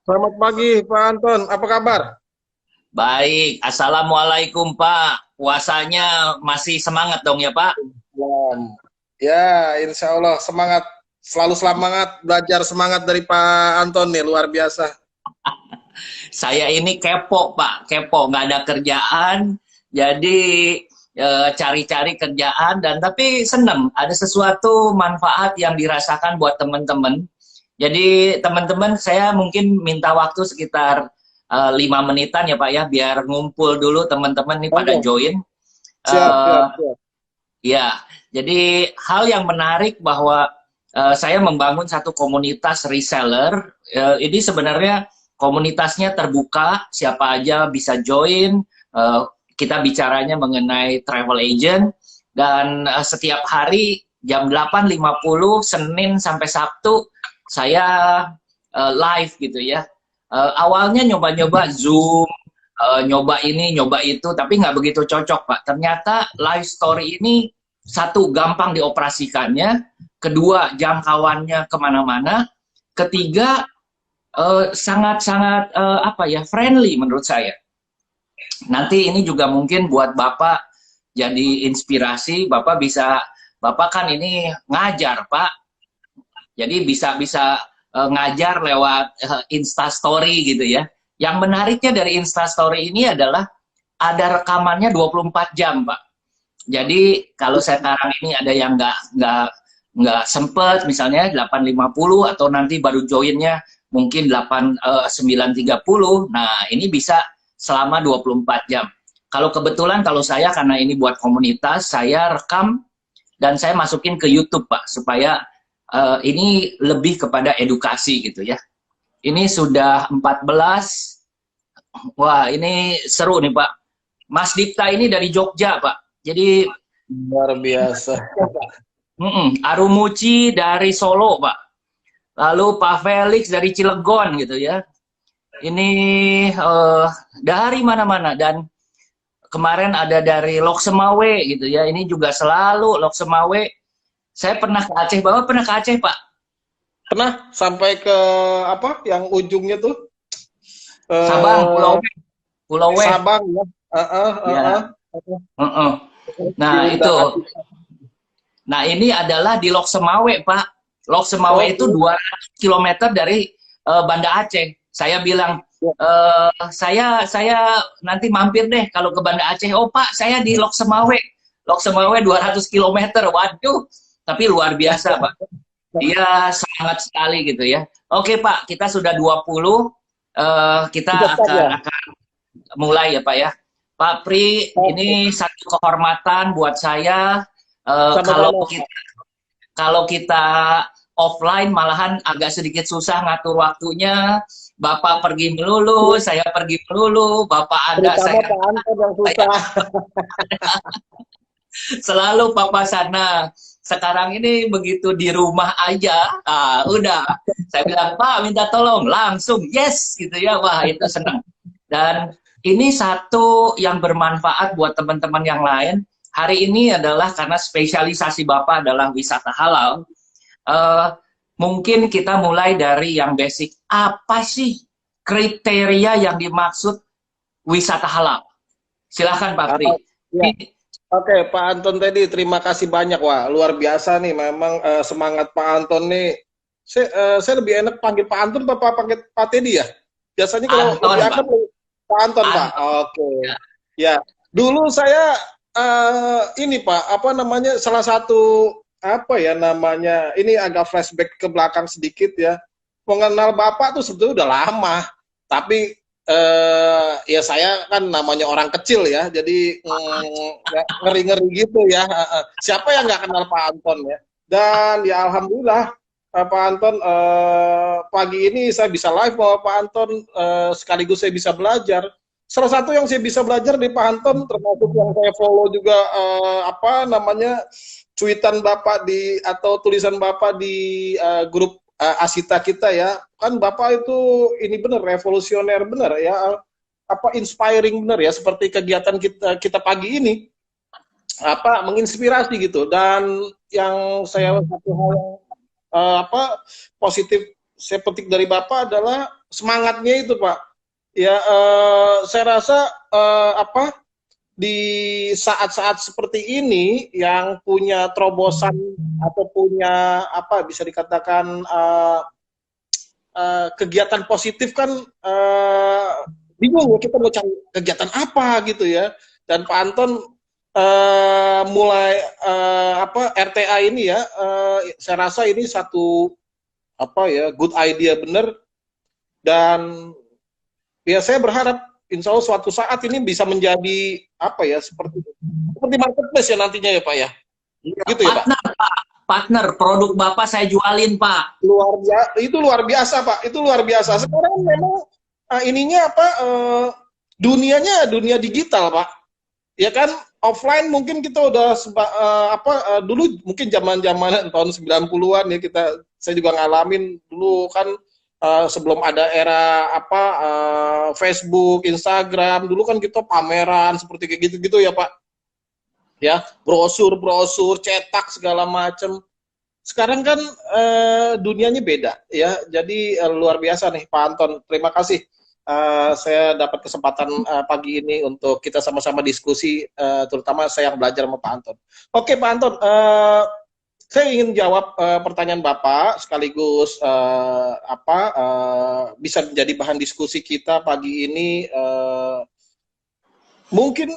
Selamat pagi, Pak Anton. Apa kabar? Baik, Assalamualaikum Pak. Puasanya masih semangat dong ya Pak? Salam. Ya, insya Allah semangat. Selalu semangat, belajar semangat dari Pak Anton nih, luar biasa. Saya ini kepo Pak, kepo, nggak ada kerjaan, jadi cari-cari kerjaan dan tapi seneng, ada sesuatu manfaat yang dirasakan buat teman-teman. Jadi teman-teman saya mungkin minta waktu sekitar 5 menitan ya Pak ya, biar ngumpul dulu teman-teman nih pada Monggo. join. Siap, Eh, siap, siap. Ya, jadi hal yang menarik bahwa saya membangun satu komunitas reseller. Ini sebenarnya komunitasnya terbuka, siapa aja bisa join. Kita bicaranya mengenai travel agent dan setiap hari jam 8.50 Senin sampai Sabtu saya live gitu ya. Awalnya nyoba-nyoba Zoom, nyoba ini, nyoba itu, tapi nggak begitu cocok, Pak. Ternyata live story ini, satu, gampang dioperasikannya, kedua, jangkauannya kemana-mana, ketiga, sangat-sangat apa ya, friendly menurut saya. Nanti ini juga mungkin buat Bapak jadi inspirasi, Bapak kan ini ngajar, Pak. Jadi bisa ngajar lewat Insta Story gitu ya. Yang menariknya dari Insta Story ini adalah ada rekamannya 24 jam, Pak. Jadi kalau sekarang ini ada yang nggak sempet, misalnya 8.50 atau nanti baru joinnya mungkin 9.30. Nah, ini bisa selama 24 jam. Kalau kebetulan kalau saya karena ini buat komunitas, saya rekam dan saya masukin ke YouTube, Pak, supaya ini lebih kepada edukasi gitu ya. Ini sudah 14. Wah, ini seru nih, Pak. Mas Dipta ini dari Jogja, Pak. Jadi Luar biasa. Arumuci dari Solo, Pak. Lalu Pak Felix dari Cilegon gitu ya. Ini dari mana-mana dan kemarin ada dari Loksemawe gitu ya. Ini juga selalu Loksemawe. Saya pernah ke Aceh, Bapak pernah ke Aceh, Pak? Pernah sampai ke apa? Yang ujungnya tuh Sabang, eh Pulau W. Sabang ya. Ya. Uh-uh. Di Nah, itu. undangan. Nah, ini adalah di Lok Semawe, Pak. Lok Semawe itu Oke. 200 kilometer dari Banda Aceh. Saya bilang, Ya. saya nanti mampir deh kalau ke Banda Aceh. Oh, Pak, saya di Lok Semawe. Lok Semawe 200 kilometer. Waduh, tapi luar biasa, Pak. Dia sangat sekali gitu ya. Oke, Pak, kita sudah 20. Kita Sudah start ya? akan mulai ya, Pak ya. Pak Pri, Oke. ini satu kehormatan buat saya. Kalau Sama-sama. kita offline malahan agak sedikit susah ngatur waktunya. Bapak pergi melulu, saya pergi melulu, Bapak ada, Terutama saya Pak Anton yang saya susah. selalu Papa sana. Sekarang ini begitu di rumah aja, udah. Saya bilang, Pak minta tolong, langsung yes gitu ya. Wah itu senang. Dan ini satu yang bermanfaat buat teman-teman yang lain. Hari ini adalah karena spesialisasi Bapak adalah wisata halal. Eh, Mungkin kita mulai dari yang basic. Apa sih kriteria yang dimaksud wisata halal? Silahkan Pak Pri. Ah, ya. Ini Oke, Pak Anton tadi terima kasih banyak, wah luar biasa nih memang semangat Pak Anton nih. Saya lebih enak panggil Pak Anton apa panggil Pak Teddy ya? Biasanya kalau lebih Anton, Pak. akrab Pak Anton, Pak. Anton. Oke. Ya. Ya, dulu saya ini Pak, apa namanya salah satu apa ya namanya ini agak flashback ke belakang sedikit ya. Mengenal Bapak tuh sebetulnya udah lama, tapi ya saya kan namanya orang kecil ya, jadi ngeri-ngeri gitu ya. Siapa yang nggak kenal Pak Anton ya? Dan ya alhamdulillah Pak Anton pagi ini saya bisa live bahwa Pak Anton sekaligus saya bisa belajar. Salah satu yang saya bisa belajar di Pak Anton termasuk yang saya follow juga apa namanya cuitan Bapak di atau tulisan Bapak di grup Asita kita ya, kan Bapak itu ini benar revolusioner benar ya, apa inspiring benar ya, seperti kegiatan kita pagi ini apa menginspirasi gitu. Dan yang saya satu hal yang apa positif saya petik dari Bapak adalah semangatnya itu, Pak. Ya, saya rasa apa di saat-saat seperti ini yang punya terobosan atau punya apa bisa dikatakan kegiatan positif kan bingung ya kita mau cari kegiatan apa gitu ya. Dan Pak Anton mulai apa RTA ini ya, saya rasa ini satu apa ya good idea bener. Dan ya saya berharap insya Allah suatu saat ini bisa menjadi apa ya seperti marketplace ya nantinya ya Pak ya, gitu ya Pak. Partner, Pak. Partner, produk Bapak saya jualin, Pak. Itu luar biasa Pak, itu luar biasa. Sekarang memang ininya apa dunianya dunia digital Pak, ya kan. Offline mungkin kita udah dulu mungkin zaman-zaman tahun 90-an ya saya juga ngalamin dulu kan sebelum ada era apa Facebook, Instagram, dulu kan kita pameran seperti kayak gitu-gitu ya Pak. Ya, brosur, cetak segala macam. Sekarang kan dunianya beda ya. Jadi luar biasa nih Pak Anton. Terima kasih. Saya dapat kesempatan pagi ini untuk kita sama-sama diskusi, terutama saya yang belajar sama Pak Anton. Oke Pak Anton, saya ingin jawab pertanyaan Bapak sekaligus bisa menjadi bahan diskusi kita pagi ini. Mungkin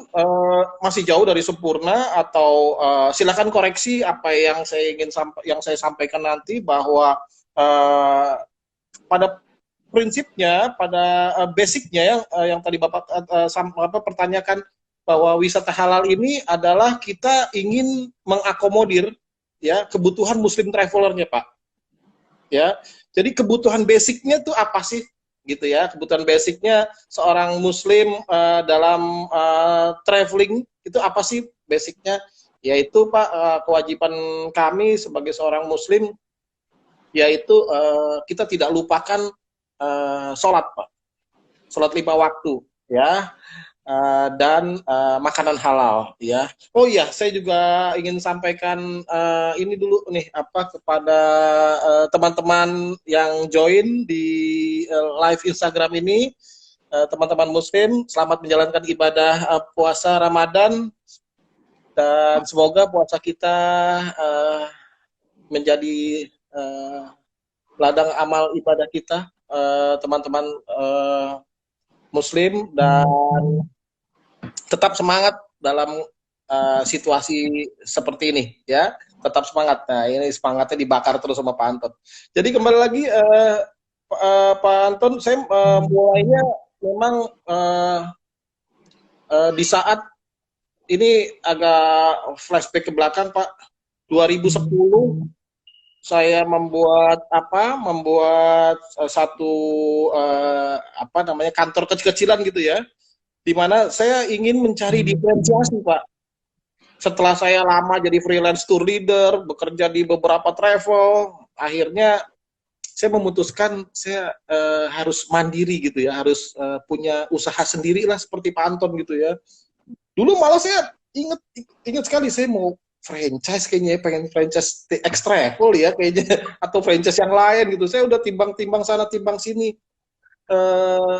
masih jauh dari sempurna atau silakan koreksi apa yang saya sampaikan nanti bahwa pada prinsipnya, pada basicnya yang tadi Bapak pertanyakan bahwa wisata halal ini adalah kita ingin mengakomodir ya kebutuhan Muslim travelernya Pak. Ya, jadi kebutuhan basicnya tuh apa sih? Gitu ya, kebutuhan basicnya seorang Muslim dalam traveling itu apa sih basicnya? Yaitu Pak kewajiban kami sebagai seorang Muslim yaitu kita tidak lupakan sholat Pak, sholat 5 waktu ya, dan makanan halal ya. Oh iya, saya juga ingin sampaikan ini dulu nih apa kepada teman-teman yang join di live Instagram ini, teman-teman Muslim, selamat menjalankan ibadah puasa Ramadan dan semoga puasa kita menjadi ladang amal ibadah kita, teman-teman Muslim, dan tetap semangat dalam situasi seperti ini ya, tetap semangat. Nah ini semangatnya dibakar terus sama Pak Anton. Jadi kembali lagi Pak Anton, saya mulainya memang di saat ini agak flashback ke belakang Pak. 2010 saya membuat satu kantor kecil-kecilan gitu ya, di mana saya ingin mencari diferensiasi Pak. Setelah saya lama jadi freelance tour leader, bekerja di beberapa travel, akhirnya saya memutuskan saya harus mandiri gitu ya, harus punya usaha sendiri lah seperti Pak Anton gitu ya. Dulu malah saya ingat sekali saya mau franchise kayaknya, pengen franchise X Travel ya kayaknya, atau franchise yang lain gitu. Saya udah timbang-timbang sana timbang sini,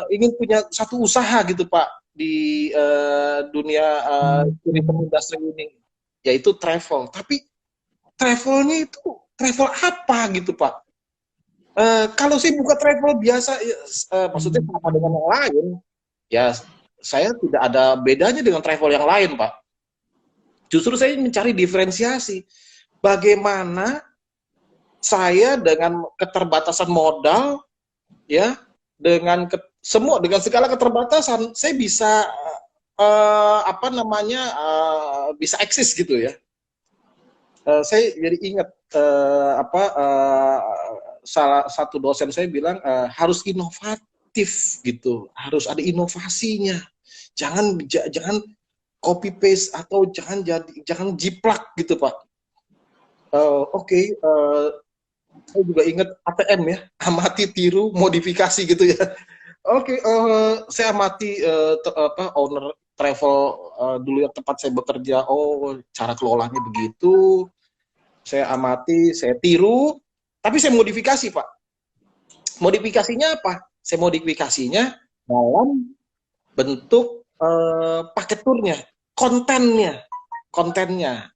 ingin punya satu usaha gitu Pak di dunia tourism industry ini, yaitu travel. Tapi travelnya itu travel apa gitu Pak? Kalau saya buka travel biasa, maksudnya sama dengan yang lain, ya saya tidak ada bedanya dengan travel yang lain Pak. Justru saya mencari diferensiasi. Bagaimana saya dengan keterbatasan modal, ya, dengan segala keterbatasan, saya bisa bisa eksis gitu ya. Saya jadi ingat salah satu dosen saya bilang harus inovatif gitu, harus ada inovasinya. Jangan copy paste atau jangan jiplak gitu Pak. Oke, saya juga ingat ATM ya, amati, tiru, modifikasi gitu ya. Oke, saya amati owner travel dulu yang tempat saya bekerja. Oh, cara kelolanya begitu. Saya amati, saya tiru, tapi saya modifikasi Pak. Modifikasinya apa? Saya modifikasinya dalam bentuk paket turnya, kontennya, kontennya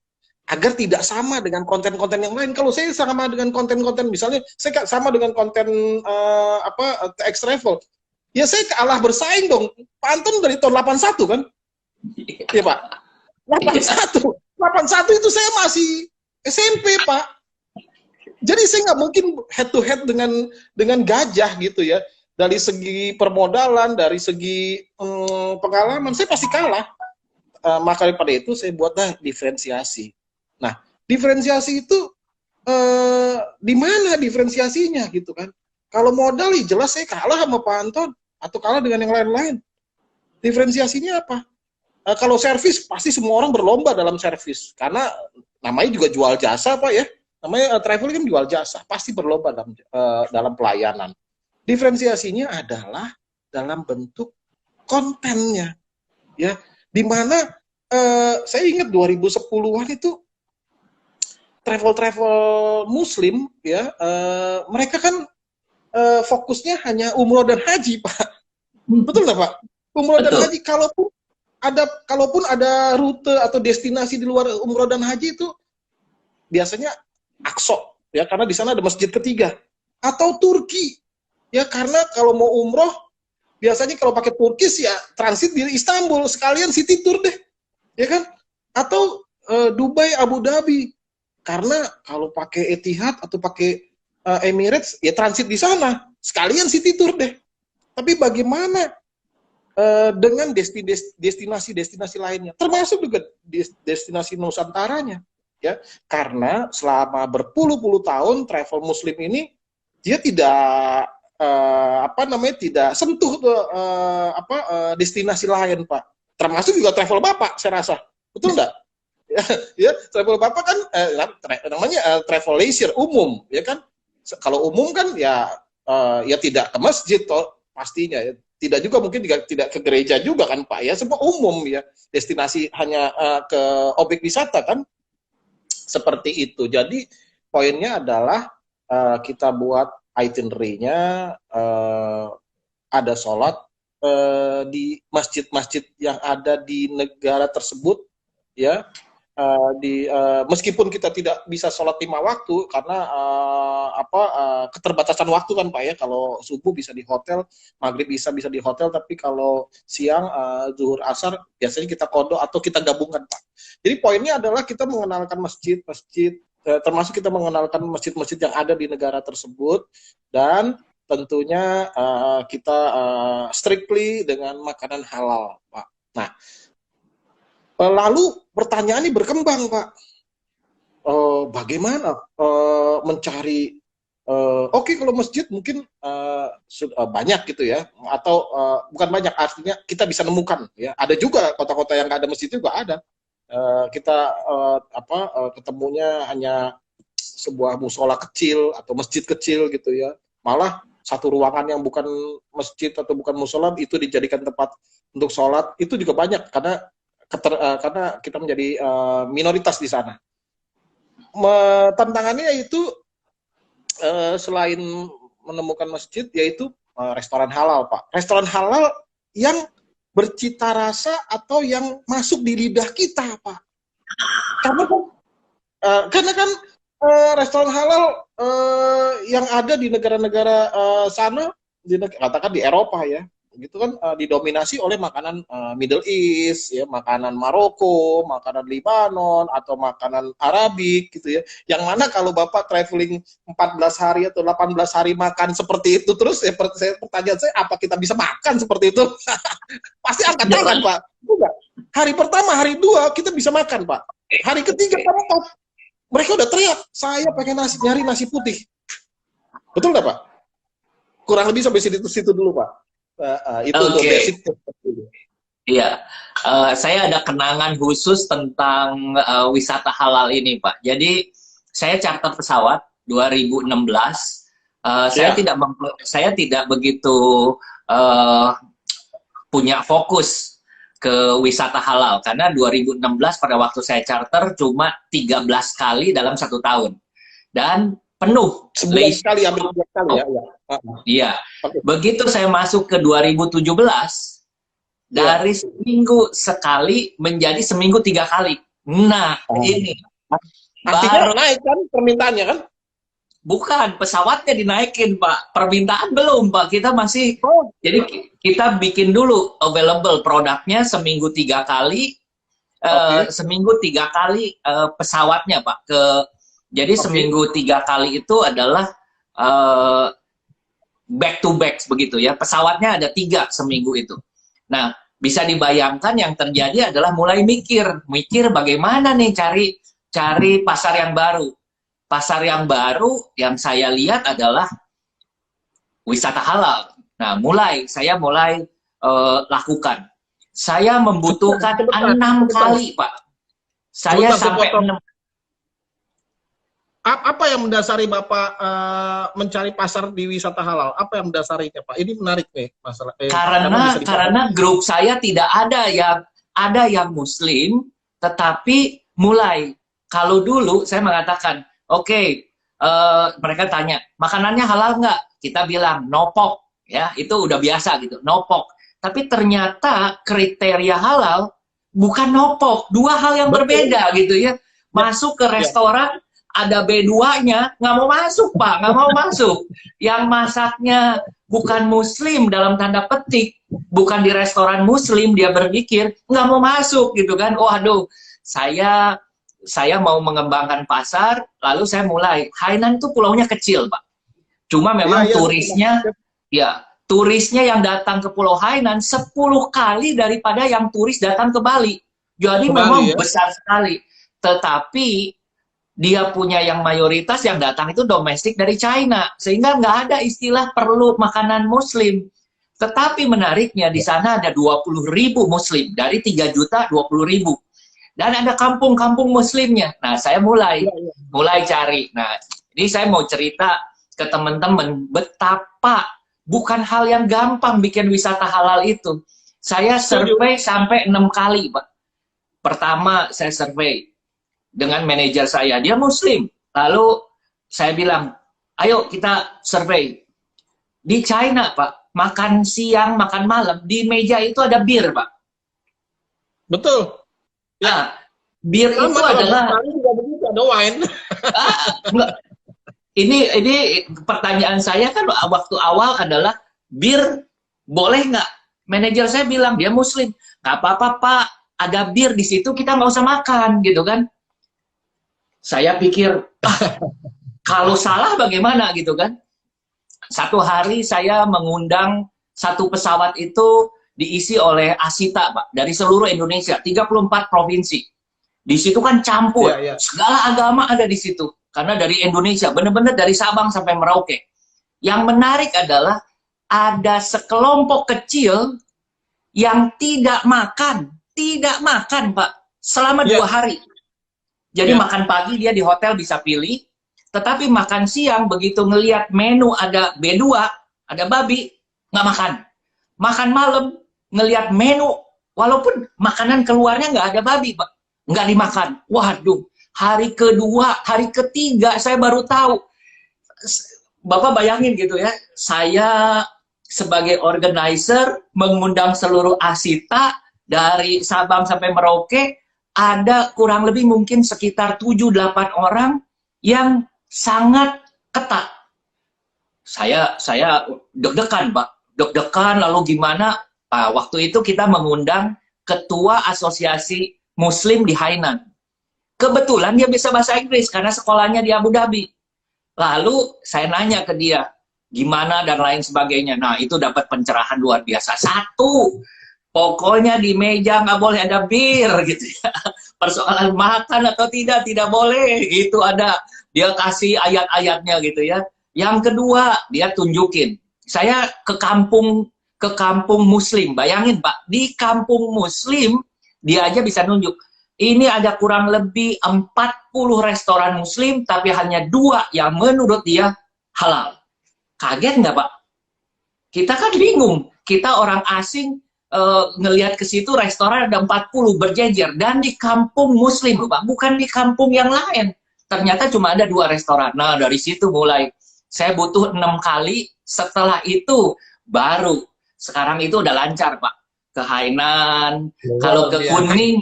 agar tidak sama dengan konten-konten yang lain. Kalau saya sama dengan konten-konten, misalnya saya sama dengan konten TX Travel, ya saya kalah bersaing dong. Pak Anton dari tahun 81 kan? Iya Pak. 81. 81 itu saya masih SMP Pak. Jadi saya nggak mungkin head to head dengan gajah gitu ya. Dari segi permodalan, dari segi pengalaman, saya pasti kalah. Maka daripada itu saya buatlah diferensiasi. Nah, diferensiasi itu di mana diferensiasinya gitu kan? Kalau modal jelas saya kalah sama Pak Anton atau kalah dengan yang lain-lain. Diferensiasinya apa? Kalau servis pasti semua orang berlomba dalam servis karena namanya juga jual jasa Pak ya. Namanya travel kan jual jasa, pasti berlomba dalam pelayanan. Diferensiasinya adalah dalam bentuk kontennya, ya. Di mana saya ingat 2010-an itu travel Muslim, ya, mereka kan fokusnya hanya umroh dan haji, Pak. Betul nggak Pak? Umroh dan haji, kalaupun ada rute atau destinasi di luar umroh dan haji itu biasanya Aqsa, ya, karena di sana ada masjid ketiga, atau Turki, ya, karena kalau mau umroh biasanya kalau pakai Turkis ya transit di Istanbul sekalian city tour deh, ya kan, atau Dubai, Abu Dhabi, karena kalau pakai Etihad atau pakai Emirates ya transit di sana sekalian city tour deh. Tapi bagaimana dengan destinasi-destinasi lainnya, termasuk juga destinasi Nusantaranya, ya, karena selama berpuluh-puluh tahun travel Muslim ini dia tidak tidak sentuh destinasi lain Pak, termasuk juga travel Bapak saya rasa, betul nggak? Ya, travel Bapak kan namanya travel leisure umum, ya kan? Kalau umum kan ya ya tidak ke masjid toh pastinya ya. Tidak juga mungkin tidak ke gereja juga kan Pak ya, semua umum ya, destinasi hanya ke objek wisata kan, seperti itu. Jadi poinnya adalah kita buat itinerary-nya, ada sholat di masjid-masjid yang ada di negara tersebut, ya. Meskipun kita tidak bisa sholat 5 waktu karena keterbatasan waktu kan Pak ya. Kalau subuh bisa di hotel, maghrib bisa di hotel, tapi kalau siang zuhur asar biasanya kita kodok atau kita gabungkan Pak. Jadi poinnya adalah kita mengenalkan masjid-masjid, termasuk kita mengenalkan masjid-masjid yang ada di negara tersebut, dan tentunya kita strictly dengan makanan halal Pak. Nah, lalu pertanyaan ini berkembang Pak, bagaimana mencari oke, kalau masjid mungkin banyak gitu ya, atau bukan banyak, artinya kita bisa nemukan ya, ada juga kota-kota yang nggak ada masjid juga ada. Kita ketemunya hanya sebuah musola kecil atau masjid kecil gitu ya, malah satu ruangan yang bukan masjid atau bukan musola itu dijadikan tempat untuk sholat, itu juga banyak karena kita menjadi minoritas di sana. Tantangannya yaitu selain menemukan masjid, yaitu restoran halal Pak. Restoran halal yang bercita rasa atau yang masuk di lidah kita Pak. Karena kan restoran halal yang ada di negara-negara sana, katakan di Eropa ya, gitu kan, didominasi oleh makanan Middle East ya, makanan Maroko, makanan Libanon, atau makanan Arabik gitu ya. Yang mana kalau Bapak traveling 14 hari atau 18 hari makan seperti itu terus ya, pertanyaan saya, apa kita bisa makan seperti itu? Pasti angkat tangan Pak. Enggak. Hari pertama, hari dua kita bisa makan Pak. Hari ketiga, keempat mereka udah teriak, saya pengen nyari nasi putih. Betul nggak Pak? Kurang lebih sampai situ dulu Pak. Itu untuk basic. Iya, saya ada kenangan khusus tentang wisata halal ini Pak. Jadi saya charter pesawat 2016. Saya tidak begitu punya fokus ke wisata halal karena 2016 pada waktu saya charter cuma 13 kali dalam 1 tahun. Dan penuh. Sebulan sekali, ambil sebulan sekali ya. Iya. Oke. Begitu saya masuk ke 2017, dari seminggu sekali menjadi seminggu 3 kali. Nah, ini Artinya baru naik kan permintaannya kan? bukan pesawatnya dinaikin, Pak. Permintaan belum, Pak. Kita masih jadi kita bikin dulu available produknya seminggu 3 kali, seminggu 3 kali pesawatnya, Pak. Jadi seminggu 3 kali itu adalah back to back begitu ya. Pesawatnya ada 3 seminggu itu. Nah, bisa dibayangkan yang terjadi adalah mulai mikir bagaimana nih cari pasar yang baru. Pasar yang baru yang saya lihat adalah wisata halal. Nah, saya mulai lakukan. Saya membutuhkan 6 kali, Pak. Saya sampai 6. Apa yang mendasari Bapak mencari pasar di wisata halal? Apa yang mendasarinya, Pak? Ini menarik nih masalah. Karena grup saya tidak ada yang Muslim, tetapi mulai. Kalau dulu saya mengatakan, oke, mereka tanya, makanannya halal nggak? Kita bilang, no pork. Ya, itu udah biasa gitu, no pork. Tapi ternyata kriteria halal bukan no pork. 2 hal yang berbeda gitu ya. Masuk ke restoran, ada B2-nya, nggak mau masuk, Pak. Nggak mau masuk. Yang masaknya bukan Muslim dalam tanda petik, bukan di restoran Muslim, dia berpikir, nggak mau masuk gitu kan. Oh, aduh, saya mau mengembangkan pasar, lalu saya mulai. Hainan tuh pulaunya kecil, Pak. Cuma memang turisnya yang datang ke Pulau Hainan 10 kali daripada yang turis datang ke Bali. Jadi memang besar sekali. Tetapi dia punya yang mayoritas yang datang itu domestik dari China. Sehingga nggak ada istilah perlu makanan Muslim. Tetapi menariknya di sana ada 20.000 Muslim. Dari 3 juta 20.000. Dan ada kampung-kampung Muslimnya. Nah, saya mulai cari. Nah, ini saya mau cerita ke teman-teman betapa bukan hal yang gampang bikin wisata halal itu. Saya survei sampai 6 kali, Pak. Pertama, saya survei dengan manajer saya. Dia Muslim. Lalu saya bilang, ayo kita survei. Di China, Pak, makan siang, makan malam, di meja itu ada bir, Pak. Betul. Nah, bir itu adalah ada wine. Ini pertanyaan saya kan waktu awal adalah bir boleh nggak? Manajer saya bilang dia Muslim, nggak apa-apa Pak, ada bir di situ kita nggak usah makan gitu kan? Saya pikir kalau salah bagaimana gitu kan? Satu hari saya mengundang satu pesawat itu diisi oleh Asita, Pak, dari seluruh Indonesia, 34 provinsi. Di situ kan campur, segala agama ada di situ. Karena dari Indonesia, benar-benar dari Sabang sampai Merauke. Yang menarik adalah ada sekelompok kecil yang tidak makan, Pak, selama 2 hari. Jadi makan pagi dia di hotel bisa pilih, tetapi makan siang begitu ngelihat menu ada B2, ada babi, nggak makan. Makan malam, ngelihat menu, walaupun makanan keluarnya nggak ada babi, Pak, nggak dimakan. Waduh, hari kedua, hari ketiga saya baru tahu. Bapak bayangin gitu ya, saya sebagai organizer mengundang seluruh Asita dari Sabang sampai Merauke, ada kurang lebih mungkin sekitar 7-8 orang yang sangat ketat. Saya deg-degan, Pak. Deg-degan, lalu gimana? Waktu itu kita mengundang ketua asosiasi Muslim di Hainan. Kebetulan dia bisa bahasa Inggris karena sekolahnya di Abu Dhabi. Lalu saya nanya ke dia, gimana dan lain sebagainya. Nah, itu dapat pencerahan luar biasa. 1, pokoknya di meja nggak boleh ada bir gitu ya. Persoalan makan atau tidak boleh. Itu ada, dia kasih ayat-ayatnya gitu ya. Yang kedua, dia tunjukin. Saya ke kampung Muslim. Bayangin, Pak, di kampung Muslim, dia aja bisa nunjuk. Ini ada kurang lebih 40 restoran Muslim, tapi hanya 2 yang menurut dia halal. Kaget nggak, Pak? Kita kan bingung. Kita orang asing ngelihat ke situ restoran ada 40 berjejer. Dan di kampung Muslim, Pak, bukan di kampung yang lain. ternyata cuma ada 2 restoran. Nah, dari situ mulai saya butuh 6 kali, setelah itu baru sekarang itu udah lancar, Pak. Ke Hainan, kalau Luar ke biasa. Kunming,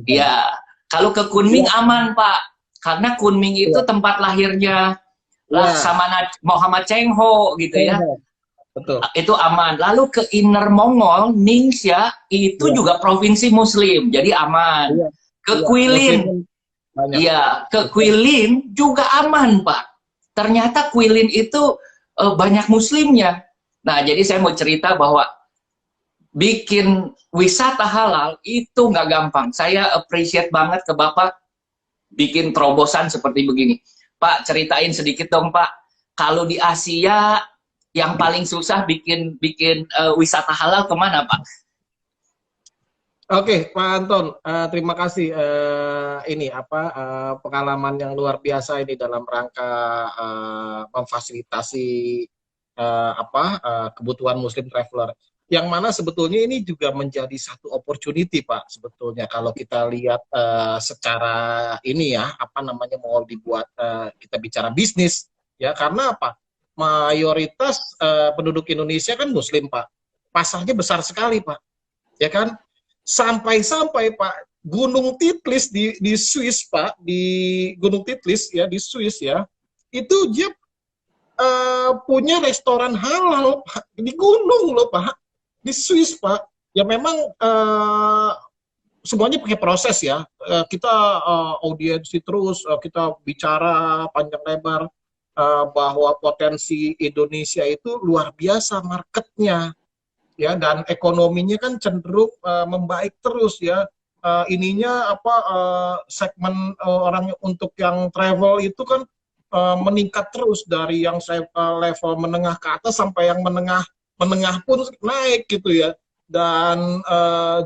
ya, kalau ke Kunming aman, Pak. Karena Kunming itu Ya, tempat lahirnya ya, Laksamana Muhammad Cheng Ho gitu ya. betul. Itu aman. Lalu ke Inner Mongol, Ningxia, itu Ya, juga provinsi Muslim, jadi aman. iya, Ke iya. Muslim Quilin, kan banyak. iya, ke Betul. Quilin juga aman, Pak. Ternyata Quilin itu banyak Muslimnya. Nah, jadi saya mau cerita bahwa bikin wisata halal itu nggak gampang. Saya appreciate banget ke Bapak bikin terobosan seperti begini. Pak, ceritain sedikit dong, Pak. Kalau di Asia yang paling susah bikin bikin wisata halal kemana, Pak? Oke, Pak Anton, terima kasih ini apa pengalaman yang luar biasa ini dalam rangka memfasilitasi kebutuhan Muslim traveler. Yang mana sebetulnya ini juga menjadi satu opportunity, Pak. Sebetulnya kalau kita lihat secara ini ya, apa namanya mau dibuat kita bicara bisnis, ya karena apa? Mayoritas penduduk Indonesia kan Muslim, Pak. Pasarnya besar sekali, Pak. Ya kan? Sampai-sampai Pak Gunung Titlis di Swiss Pak, di Gunung Titlis ya di Swiss ya, itu dia punya restoran halal Pak di gunung loh Pak, di Swiss Pak. Ya memang semuanya pakai proses ya. Kita audiensi terus, kita bicara panjang lebar bahwa potensi Indonesia itu luar biasa marketnya ya, dan ekonominya kan cenderung membaik terus ya. Ininya apa segmen orang untuk yang travel itu kan meningkat terus dari yang saya level menengah ke atas sampai yang menengah menengah pun naik gitu ya. Dan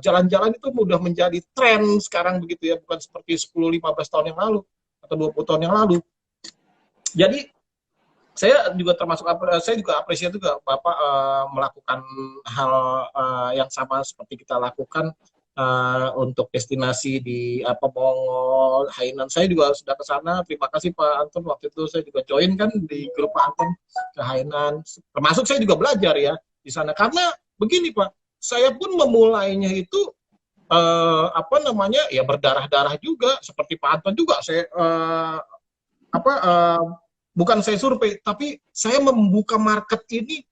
jalan-jalan itu mudah menjadi tren sekarang begitu ya, bukan seperti 10-15 tahun yang lalu atau 20 tahun yang lalu. Jadi saya juga termasuk, saya juga apresiasi juga Bapak melakukan hal yang sama seperti kita lakukan untuk destinasi di Mongol, Hainan. Saya juga sudah ke sana. Terima kasih Pak Anton, waktu itu saya juga join kan di grup Pak Anton ke Hainan. Termasuk saya juga belajar ya di sana. Karena begini Pak, saya pun memulainya itu apa namanya ya berdarah-darah juga seperti Pak Anton juga. Saya apa bukan saya survei, tapi saya membuka market ini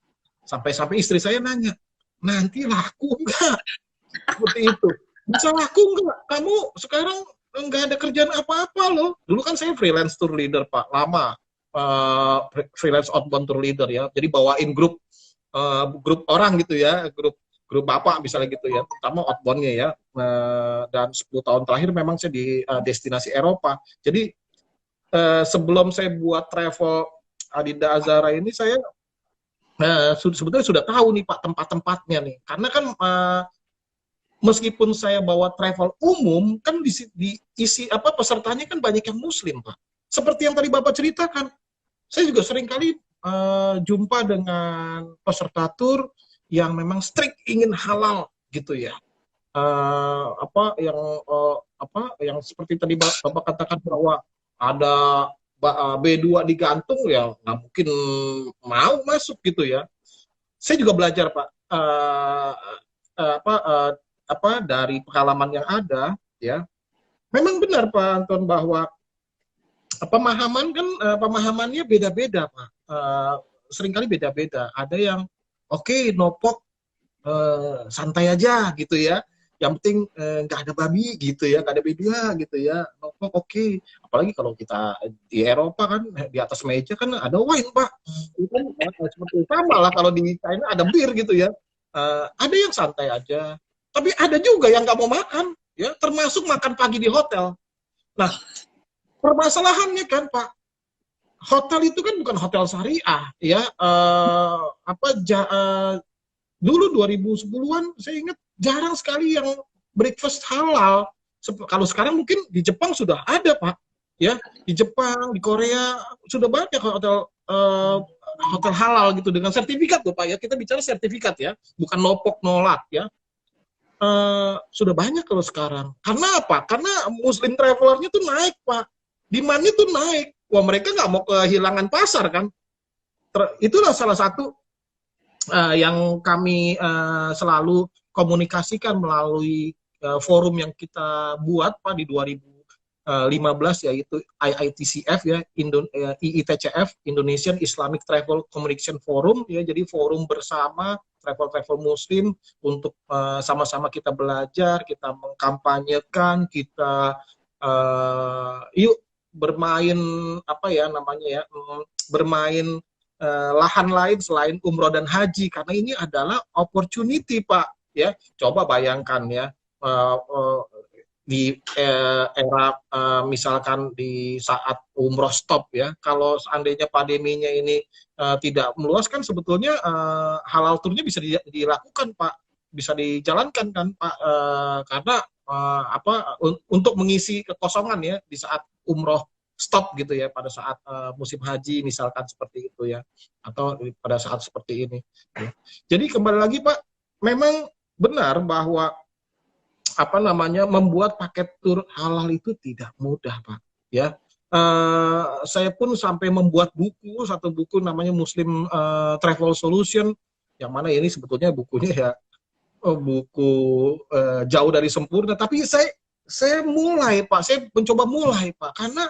sampai-sampai istri saya nanya, nanti laku nggak? Seperti itu. Bisa laku nggak? Kamu sekarang nggak ada kerjaan apa-apa loh. Dulu kan saya freelance tour leader Pak, lama. Freelance outbound tour leader ya. Jadi bawain grup orang gitu ya, grup Bapak misalnya gitu ya, terutama outboundnya ya. Dan 10 tahun terakhir memang saya di destinasi Eropa. Jadi sebelum saya buat travel Adinda Azara ini, saya sebetulnya sudah tahu nih Pak tempat-tempatnya nih. Karena kan meskipun saya bawa travel umum, kan diisi apa pesertanya kan banyak yang Muslim Pak. Seperti yang tadi Bapak ceritakan, saya juga sering kali jumpa dengan peserta tur yang memang strict ingin halal gitu ya. Apa yang seperti tadi Bapak katakan bahwa ada B2 digantung ya nggak mungkin mau masuk gitu ya. Saya juga belajar Pak apa dari pengalaman yang ada ya. Memang benar Pak Anton bahwa pemahaman kan pemahamannya beda-beda Pak. Seringkali beda-beda. Ada yang oke, nopok santai aja gitu ya, yang penting nggak ada babi gitu ya, nggak ada B2 gitu ya, nopok oke. Apalagi kalau kita di Eropa kan di atas meja kan ada wine Pak, itu kan seperti sama lah kalau di China ada bir gitu ya. Ada yang santai aja, tapi ada juga yang nggak mau makan ya, termasuk makan pagi di hotel. Nah permasalahannya kan Pak, hotel itu kan bukan hotel syariah ya. Dulu 2010-an saya ingat jarang sekali yang breakfast halal. Kalau sekarang mungkin di Jepang sudah ada Pak, ya di Jepang, di Korea sudah banyak hotel hotel halal gitu dengan sertifikat loh Pak ya. Kita bicara sertifikat ya, bukan nopok nolak ya. Sudah banyak kalau sekarang. Karena apa? Karena Muslim travelernya tuh naik Pak. demand-nya tuh naik. Wah, mereka nggak mau kehilangan pasar kan. Itulah salah satu yang kami selalu komunikasikan melalui forum yang kita buat Pak di 2015, yaitu IITCF ya, IITCF, Indonesian Islamic Travel Communication Forum ya. Jadi forum bersama travel muslim untuk sama-sama kita belajar, kita mengkampanyekan, kita yuk bermain apa ya namanya ya, bermain lahan lain selain umroh dan haji, karena ini adalah opportunity Pak ya. Coba bayangkan ya, di era misalkan di saat umroh stop ya, kalau seandainya pandeminya ini tidak meluas kan, sebetulnya halal turnya bisa dilakukan Pak, bisa dijalankan kan Pak, karena untuk mengisi kekosongan ya di saat umroh stop gitu ya, pada saat musim haji misalkan seperti itu ya, atau pada saat seperti ini ya. Jadi kembali lagi Pak, memang benar bahwa apa namanya, membuat paket tur halal itu tidak mudah Pak ya. Saya pun sampai membuat satu buku namanya Muslim Travel Solution, yang mana ini sebetulnya bukunya ya buku jauh dari sempurna, tapi saya mulai Pak, saya mencoba mulai Pak, karena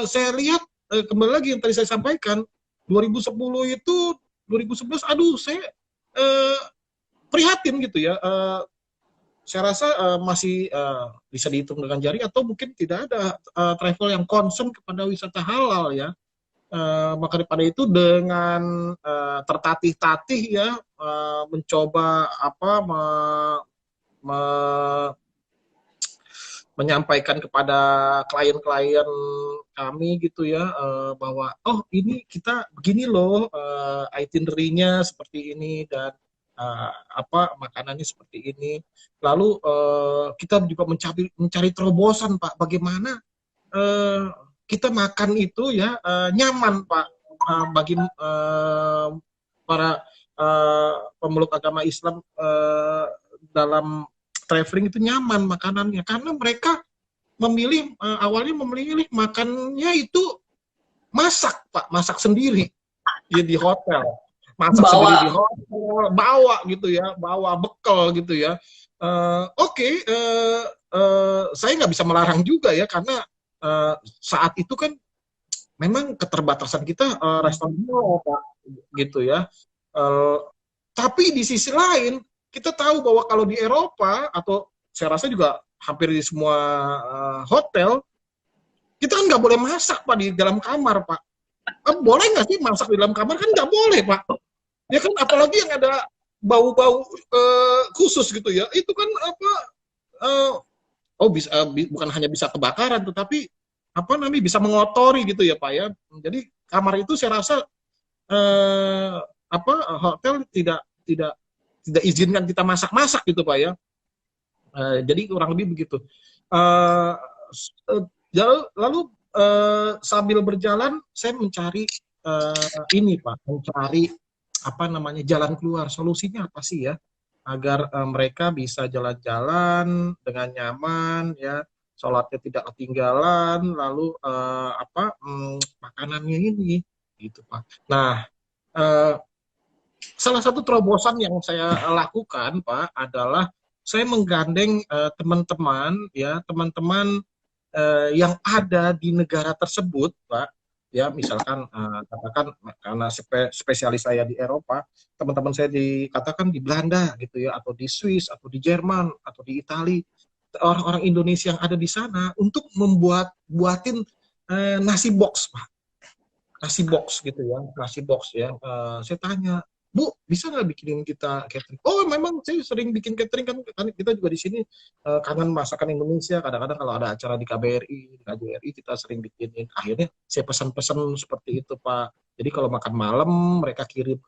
saya lihat kembali lagi yang tadi saya sampaikan, 2010 itu 2011, aduh saya prihatin gitu ya. Saya rasa masih bisa dihitung dengan jari, atau mungkin tidak ada travel yang concern kepada wisata halal ya. Maka daripada itu, dengan tertatih-tatih ya, mencoba menyampaikan kepada klien-klien kami gitu ya, bahwa oh ini kita begini loh, itinerary-nya seperti ini, dan makanannya seperti ini. Lalu kita juga mencari terobosan Pak, bagaimana kita makan itu ya nyaman Pak, bagi para pemeluk agama Islam dalam traveling itu nyaman makanannya, karena mereka awalnya memilih makannya itu masak Pak, masak sendiri ya di hotel, masak sendiri di hotel, bawa gitu ya, bawa bekal gitu ya. Oke, saya nggak bisa melarang juga ya, karena saat itu kan memang keterbatasan kita restoran Pak gitu ya. Tapi di sisi lain kita tahu bahwa kalau di Eropa, atau saya rasa juga hampir di semua hotel, kita kan nggak boleh masak Pak di dalam kamar Pak. Boleh nggak sih masak di dalam kamar? Kan nggak boleh Pak. Ya kan, apalagi yang ada bau-bau khusus gitu ya. Itu kan bukan hanya bisa kebakaran, tetapi bisa mengotori gitu ya Pak ya. Jadi kamar itu saya rasa hotel tidak izinkan kita masak-masak gitu Pak ya. Jadi kurang lebih begitu. Lalu sambil berjalan saya mencari ini Pak, mencari jalan keluar, solusinya apa sih ya, agar mereka bisa jalan-jalan dengan nyaman ya, sholatnya tidak ketinggalan, lalu makanannya ini gitu Pak. Nah, salah satu terobosan yang saya lakukan Pak adalah saya menggandeng teman-teman yang ada di negara tersebut Pak ya. Misalkan katakan, karena spesialis saya di Eropa, teman-teman saya dikatakan di Belanda gitu ya, atau di Swiss, atau di Jerman, atau di Italia, orang-orang Indonesia yang ada di sana, untuk buatin nasi box Pak, nasi box gitu ya, nasi box ya. Saya tanya, Bu, bisa nggak bikinin kita catering? Oh, memang saya sering bikin catering kan kita juga di sini kangen masakan Indonesia. Kadang-kadang kalau ada acara di KBRI, di KJRI, kita sering bikinin. Akhirnya saya pesan-pesan seperti itu Pak. Jadi kalau makan malam mereka kirim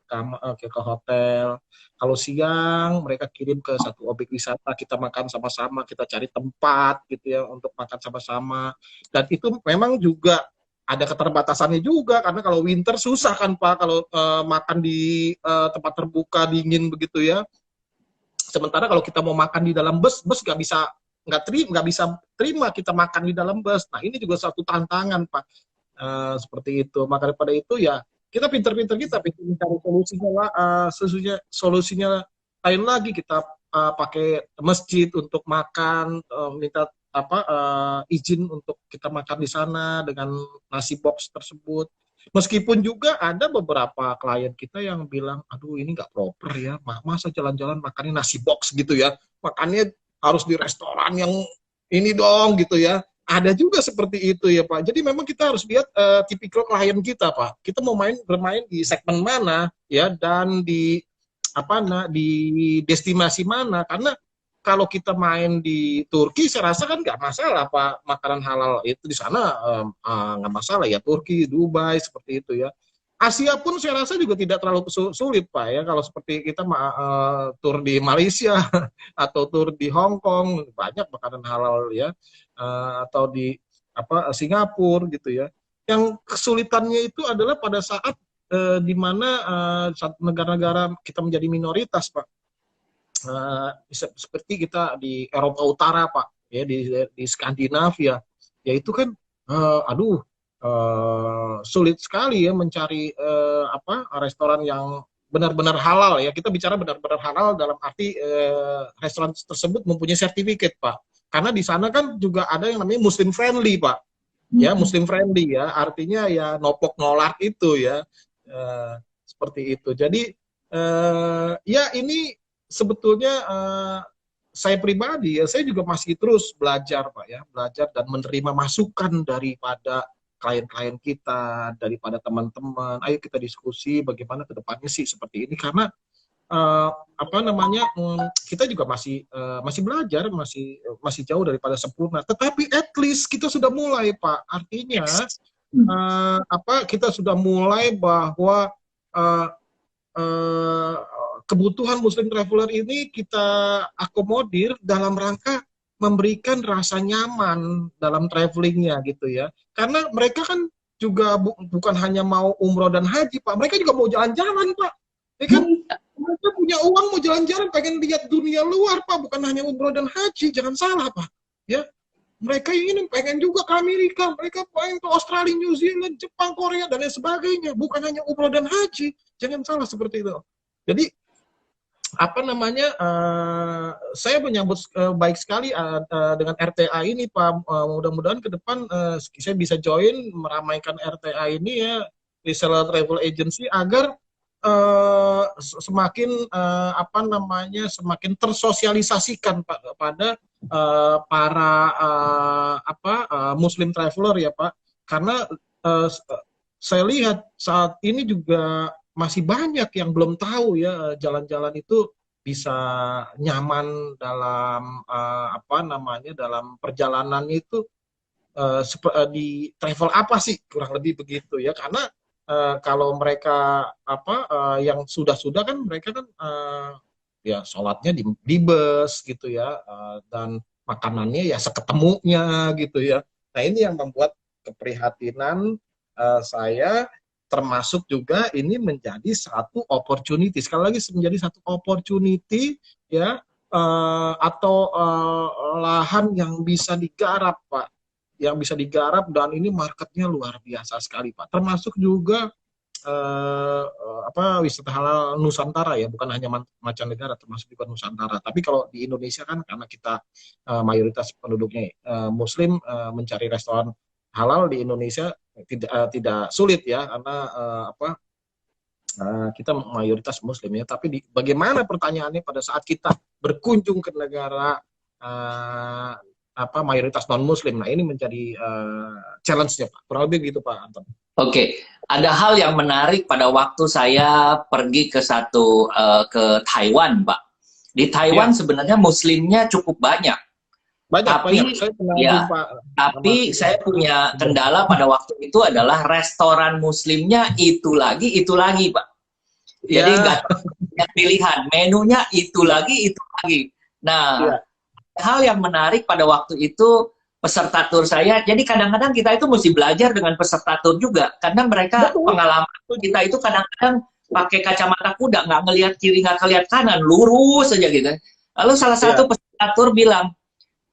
ke hotel. Kalau siang mereka kirim ke satu objek wisata, kita makan sama-sama, kita cari tempat gitu ya untuk makan sama-sama. Dan itu memang juga ada keterbatasannya juga, karena kalau winter susah kan Pak, kalau makan di tempat terbuka dingin begitu ya. Sementara kalau kita mau makan di dalam bus nggak nggak bisa terima kita makan di dalam bus. Nah ini juga satu tantangan Pak. Seperti itu. Maka daripada itu ya kita pinter-pinter kita mencari solusinya lah, solusinya lain lagi, kita pakai masjid untuk makan, minta izin untuk kita makan di sana dengan nasi box tersebut. Meskipun juga ada beberapa klien kita yang bilang, aduh ini nggak proper ya, masa jalan-jalan makannya nasi box gitu ya, makannya harus di restoran yang ini dong gitu ya. Ada juga seperti itu ya Pak. Jadi memang kita harus lihat tipikal klien kita Pak. Kita mau bermain di segmen mana ya, dan di di destinasi mana. Karena kalau kita main di Turki, saya rasa kan nggak masalah Pak, makanan halal itu di sana nggak masalah ya, Turki, Dubai seperti itu ya. Asia pun saya rasa juga tidak terlalu sulit Pak ya, kalau seperti kita tur di Malaysia atau tur di Hong Kong, banyak makanan halal ya, atau di Singapura gitu ya. Yang kesulitannya itu adalah pada saat di mana negara-negara kita menjadi minoritas Pak. Seperti kita di Eropa Utara Pak ya, di Skandinavia ya, itu kan sulit sekali ya mencari restoran yang benar-benar halal ya. Kita bicara benar-benar halal dalam arti restoran tersebut mempunyai sertifikat Pak, karena di sana kan juga ada yang namanya Muslim friendly Pak ya. Muslim friendly ya artinya ya nopok nolak itu ya, seperti itu. Jadi ya ini sebetulnya saya pribadi ya, saya juga masih terus belajar Pak ya, belajar dan menerima masukan daripada klien-klien kita, daripada teman-teman. Ayo kita diskusi bagaimana ke depannya sih seperti ini, karena kita juga masih belajar, masih jauh daripada sempurna. Tetapi at least kita sudah mulai Pak. Artinya kita sudah mulai bahwa kebutuhan Muslim traveler ini kita akomodir dalam rangka memberikan rasa nyaman dalam travelingnya gitu ya. Karena mereka kan juga bukan hanya mau umroh dan haji Pak, mereka juga mau jalan-jalan Pak. Ya kan? Mereka punya uang mau jalan-jalan, pengen lihat dunia luar Pak, bukan hanya umroh dan haji, jangan salah Pak. Ya, mereka ingin pengen juga ke Amerika, mereka pengen ke Australia, New Zealand, Jepang, Korea dan lain sebagainya, bukan hanya umroh dan haji, jangan salah seperti itu. Jadi saya menyambut baik sekali dengan RTA ini Pak. Mudah-mudahan ke depan saya bisa join meramaikan RTA ini ya, Reseller Travel Agency, agar semakin semakin tersosialisasikan Pak kepada para Muslim traveler ya Pak. Karena saya lihat saat ini juga masih banyak yang belum tahu ya, jalan-jalan itu bisa nyaman dalam dalam perjalanan itu di travel apa sih, kurang lebih begitu ya. Karena kalau mereka yang sudah kan mereka kan ya sholatnya di bus gitu ya, dan makanannya ya seketemunya gitu ya. Nah ini yang membuat keprihatinan saya, termasuk juga ini menjadi satu opportunity, sekali lagi menjadi satu opportunity ya, atau lahan yang bisa digarap Pak, yang bisa digarap, dan ini marketnya luar biasa sekali Pak. Termasuk juga wisata halal Nusantara ya, bukan hanya mancanegara, termasuk juga Nusantara. Tapi kalau di Indonesia kan karena kita mayoritas penduduknya Muslim, mencari restoran halal di Indonesia tidak sulit ya, karena kita mayoritas Muslim ya. Tapi bagaimana pertanyaannya pada saat kita berkunjung ke negara mayoritas non Muslim? Nah ini menjadi challenge-nya Pak, kurang lebih gitu Pak Anton. Oke, ada hal yang menarik pada waktu saya pergi ke Taiwan Pak. Di Taiwan sebenarnya Muslimnya cukup banyak. Tapi saya punya kendala pada waktu itu adalah restoran Muslimnya itu lagi Pak. Jadi nggak punya pilihan, menunya itu lagi. Nah, hal yang menarik pada waktu itu peserta tur saya, jadi kadang-kadang kita itu mesti belajar dengan peserta tur juga, karena mereka pengalaman kita itu kadang-kadang pakai kacamata kuda, nggak ngelihat kiri, nggak ngelihat kanan, lurus saja gitu. Lalu salah satu peserta tur bilang,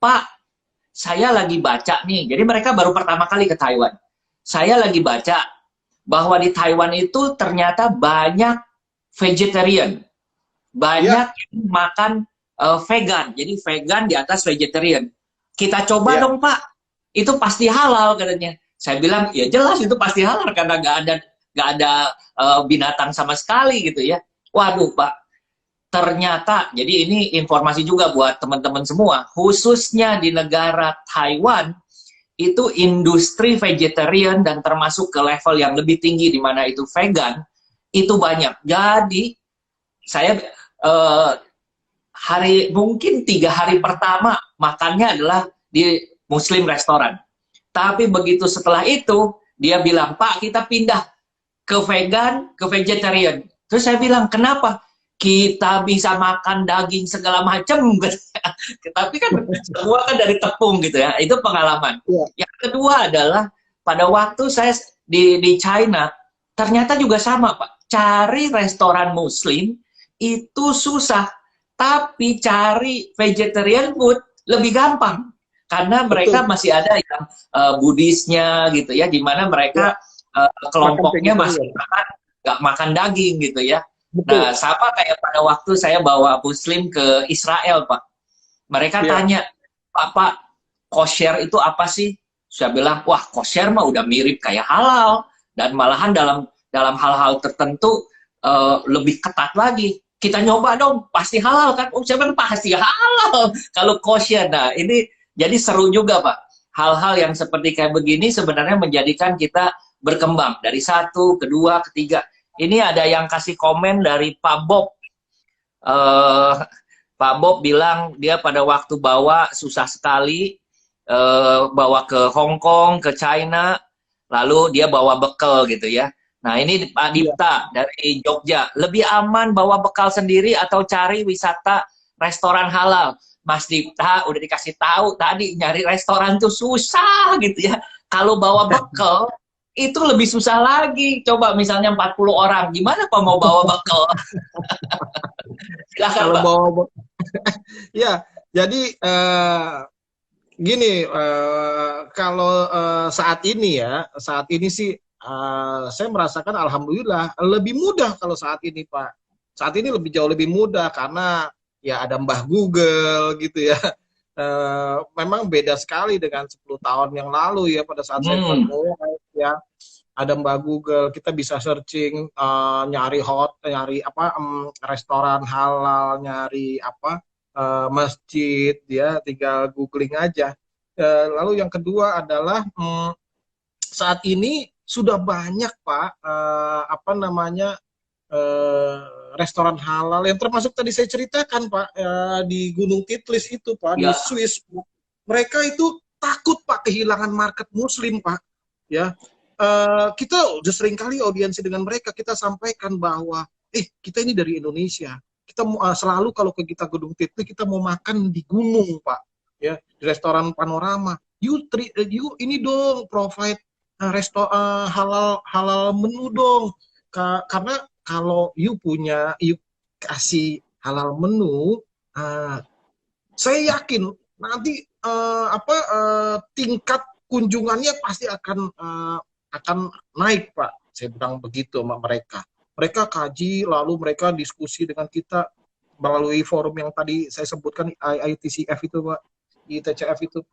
Pak, saya lagi baca nih, jadi mereka baru pertama kali ke Taiwan. Saya lagi baca bahwa di Taiwan itu ternyata banyak vegetarian, banyak Iya, yang makan vegan, jadi vegan di atas vegetarian. Kita coba iya, dong Pak, itu pasti halal katanya. Saya bilang ya jelas itu pasti halal karena nggak ada binatang sama sekali gitu ya. Waduh Pak, ternyata jadi ini informasi juga buat teman-teman semua, khususnya di negara Taiwan itu industri vegetarian dan termasuk ke level yang lebih tinggi di mana itu vegan itu banyak. Jadi saya eh, mungkin 3 hari pertama makannya adalah di Muslim restoran. Tapi begitu setelah itu dia bilang, Pak kita pindah ke vegan, ke vegetarian. Terus saya bilang, kenapa? Kita bisa makan daging segala macam. Tapi kan semua kan dari tepung gitu ya. Itu pengalaman. iya. Yang kedua adalah pada waktu saya di China, ternyata juga sama Pak. Cari restoran Muslim itu susah. Tapi cari vegetarian food lebih gampang. Karena mereka Betul. masih ada yang Buddhisnya gitu ya, di mana Ya, mereka makan kelompoknya masih vegetarian. nggak makan daging gitu ya. Betul. Nah, sama kayak pada waktu saya bawa Muslim ke Israel, Pak. Mereka Iya, tanya, Pak, kosher itu apa sih? Saya bilang, wah kosher mah udah mirip kayak halal. Dan malahan dalam hal-hal tertentu lebih ketat lagi. Kita nyoba dong, pasti halal kan? Oh, saya bilang, pasti halal kalau kosher. Nah, ini jadi seru juga, Pak. Hal-hal yang seperti kayak begini sebenarnya menjadikan kita berkembang. Dari satu, kedua, ketiga. Ini ada yang kasih komen dari Pak Bob. Eh, Pak Bob bilang dia pada waktu bawa susah sekali, bawa ke Hong Kong, ke China, lalu dia bawa bekal gitu ya. Nah ini Pak iya. Dipta dari Jogja, lebih aman bawa bekal sendiri atau cari wisata restoran halal? Mas Dipta udah dikasih tahu tadi nyari restoran tuh susah gitu ya. Kalau bawa bekal itu lebih susah lagi. Coba misalnya 40 orang, gimana Pak mau bawa bekal? Silakan Kalau Pak. bawa, ya, jadi gini, kalau saat ini ya, saat ini sih saya merasakan alhamdulillah lebih mudah kalau saat ini Pak. Saat ini lebih jauh lebih mudah karena ya ada Mbah Google gitu ya. Memang beda sekali dengan 10 tahun yang lalu ya pada saat saya Hmm. mulai ya. Ada Mbah Google, kita bisa searching, nyari apa, restoran halal, nyari apa, masjid, ya tinggal googling aja. Lalu yang kedua adalah saat ini sudah banyak Pak, apa namanya, eh, restoran halal yang termasuk tadi saya ceritakan Pak, di Gunung Titlis itu Pak, di Ya. Swiss. Mereka itu takut Pak kehilangan market Muslim Pak, ya. Kita udah sering kali audiensi dengan mereka, kita sampaikan bahwa kita ini dari Indonesia, kita selalu kalau ke kita Gunung Titlis kita mau makan di gunung Pak, ya di restoran panorama. You ini dong provide halal halal menu dong. Karena kalau you kasih halal menu, uh, saya yakin nanti tingkat kunjungannya pasti akan naik Pak. Saya bilang begitu sama mereka. Mereka kaji, lalu mereka diskusi dengan kita melalui forum yang tadi saya sebutkan, IITCF itu Pak, ITCF itu.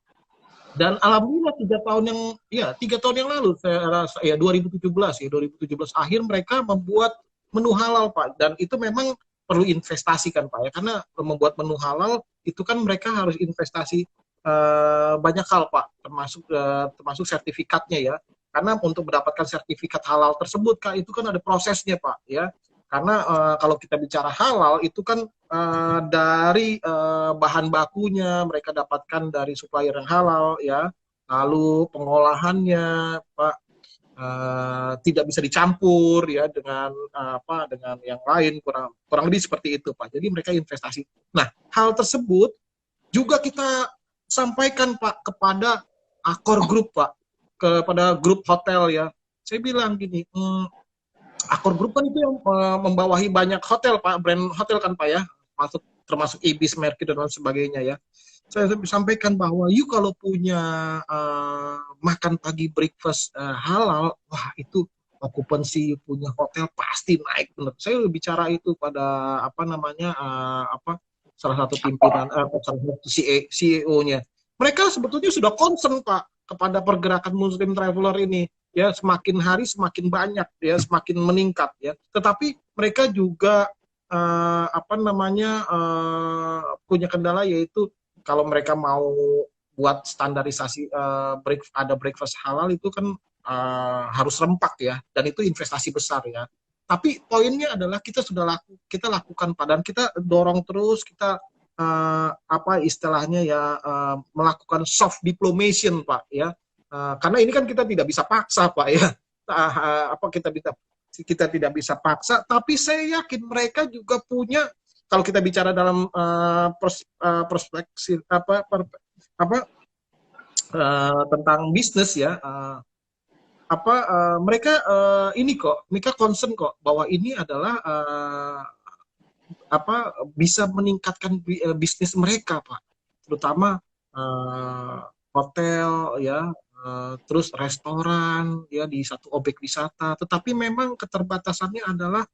Dan alhamdulillah 3 tahun yang lalu, saya rasa ya 2017 akhir mereka membuat menu halal Pak, dan itu memang perlu investasi kan Pak ya, karena membuat menu halal itu kan mereka harus investasi banyak hal Pak, termasuk sertifikatnya ya, karena untuk mendapatkan sertifikat halal tersebut Kak, itu kan ada prosesnya Pak ya, karena kalau kita bicara halal itu kan dari bahan bakunya mereka dapatkan dari supplier yang halal ya, lalu pengolahannya Pak, tidak bisa dicampur ya dengan dengan yang lain, kurang kurang lebih seperti itu Pak. Jadi mereka investasi. Nah, hal tersebut juga kita sampaikan Pak kepada Accor Group Pak, kepada grup hotel ya. Saya bilang gini, Accor Group kan itu yang membawahi banyak hotel Pak, brand hotel kan Pak ya, termasuk Ibis, Mercury dan sebagainya ya. saya sampaikan bahwa you kalau punya makan pagi breakfast halal, wah itu okupansi punya hotel pasti naik. Benar. Saya bicara itu pada apa namanya salah satu pimpinan salah satu CEO-nya. Mereka sebetulnya sudah concern Pak kepada pergerakan Muslim traveler ini. Ya semakin hari semakin banyak, ya semakin meningkat, ya. Tetapi mereka juga apa namanya punya kendala, yaitu kalau mereka mau buat standarisasi ada breakfast halal itu kan harus rempak, ya, dan itu investasi besar, ya. Tapi poinnya adalah kita lakukan Pak, dan kita dorong terus, kita apa istilahnya ya melakukan soft diplomation Pak, ya. Karena ini kan kita tidak bisa paksa Pak, ya. Apa kita tidak bisa paksa, tapi saya yakin mereka juga punya, kalau kita bicara dalam perspektif tentang bisnis, ya, mereka ini kok, mereka concern kok bahwa ini adalah bisa meningkatkan bisnis mereka Pak, terutama hotel, ya, terus restoran, ya, di satu objek wisata. Tetapi memang keterbatasannya adalah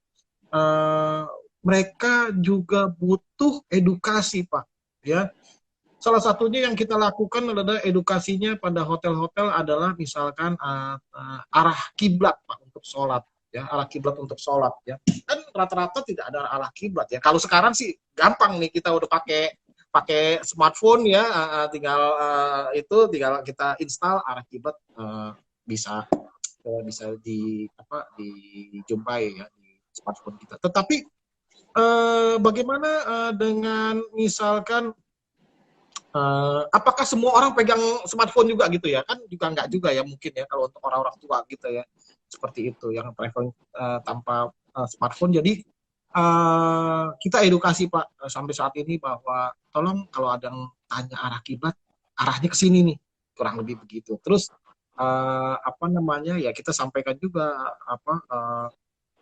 mereka juga butuh edukasi Pak, ya. Salah satunya yang kita lakukan adalah edukasinya pada hotel-hotel adalah misalkan arah kiblat Pak untuk sholat, ya, arah kiblat untuk sholat, ya. Kan rata-rata tidak ada arah kiblat, ya. Kalau sekarang sih gampang nih, kita udah pakai smartphone, ya, tinggal kita install arah kiblat, bisa dijumpai, ya, di smartphone kita. Tetapi bagaimana dengan misalkan apakah semua orang pegang smartphone juga gitu, ya? Kan juga enggak juga, ya, mungkin, ya, kalau untuk orang-orang tua gitu, ya. Seperti itu yang traveling tanpa smartphone. Jadi kita edukasi Pak sampai saat ini bahwa tolong kalau ada yang tanya arah kiblat, arahnya ke sini nih, kurang lebih begitu. Terus apa namanya, ya, kita sampaikan juga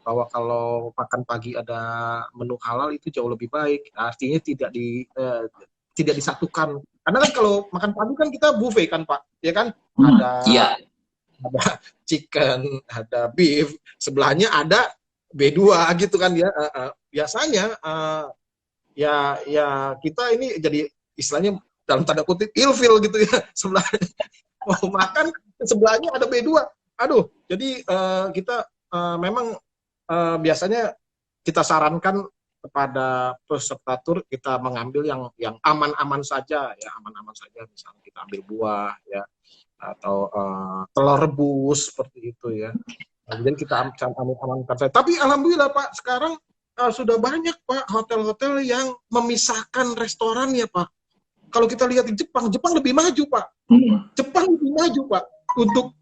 bahwa kalau makan pagi ada menu halal itu jauh lebih baik. Artinya tidak disatukan. Karena kan kalau makan pagi kan kita buffet kan Pak, ya kan? Ada chicken, ada beef, sebelahnya ada B2 gitu kan, ya. Biasanya ya kita ini jadi istilahnya dalam tanda kutip ilfil gitu, ya. Sebelahnya mau makan, sebelahnya ada B2. Aduh, jadi kita memang biasanya kita sarankan kepada peserta tur, kita mengambil yang aman-aman saja, ya, aman-aman saja. Misalnya kita ambil buah, ya, atau telur rebus seperti itu, ya. Kemudian kita aman-amankan saja. Tapi alhamdulillah Pak, sekarang sudah banyak Pak hotel-hotel yang memisahkan restoran, ya Pak. Kalau kita lihat di Jepang lebih maju Pak. Jepang lebih maju Pak untuk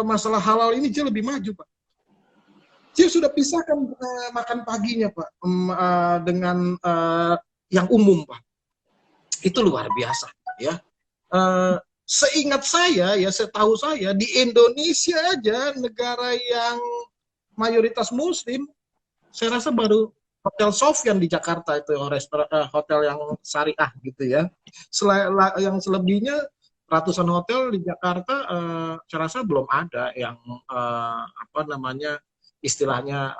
masalah halal ini, dia lebih maju Pak. Dia sudah pisahkan makan paginya Pak dengan yang umum Pak. Itu luar biasa, ya. Seingat saya, ya, setahu saya di Indonesia aja, negara yang mayoritas Muslim, saya rasa baru Hotel Sofyan di Jakarta itu, hotel yang syariah gitu, ya. Yang selebihnya ratusan hotel di Jakarta, saya rasa belum ada yang apa namanya istilahnya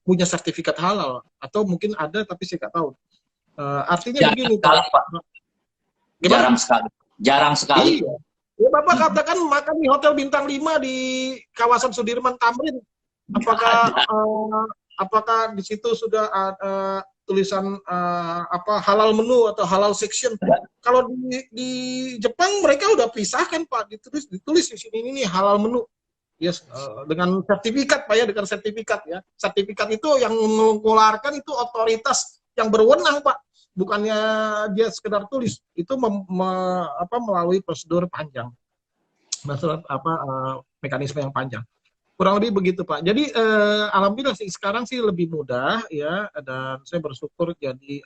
punya sertifikat halal, atau mungkin ada tapi saya nggak tahu. Artinya begini Pak. Jarang sekali. Jarang sekali. Iya. Ya, Bapak katakan makan di hotel bintang 5 di kawasan Sudirman Tamrin. Apakah di situ sudah ada tulisan halal menu atau halal section? Kalau di Jepang mereka udah pisahkan Pak, ditulis di sini ini halal menu. Yes, dengan sertifikat Pak, ya, dengan sertifikat, ya. Sertifikat itu yang mengeluarkan itu otoritas yang berwenang Pak. Bukannya dia sekedar tulis, itu melalui prosedur panjang, mekanisme yang panjang. Kurang lebih begitu Pak. Jadi alhamdulillah sih sekarang sih lebih mudah, ya, dan saya bersyukur jadi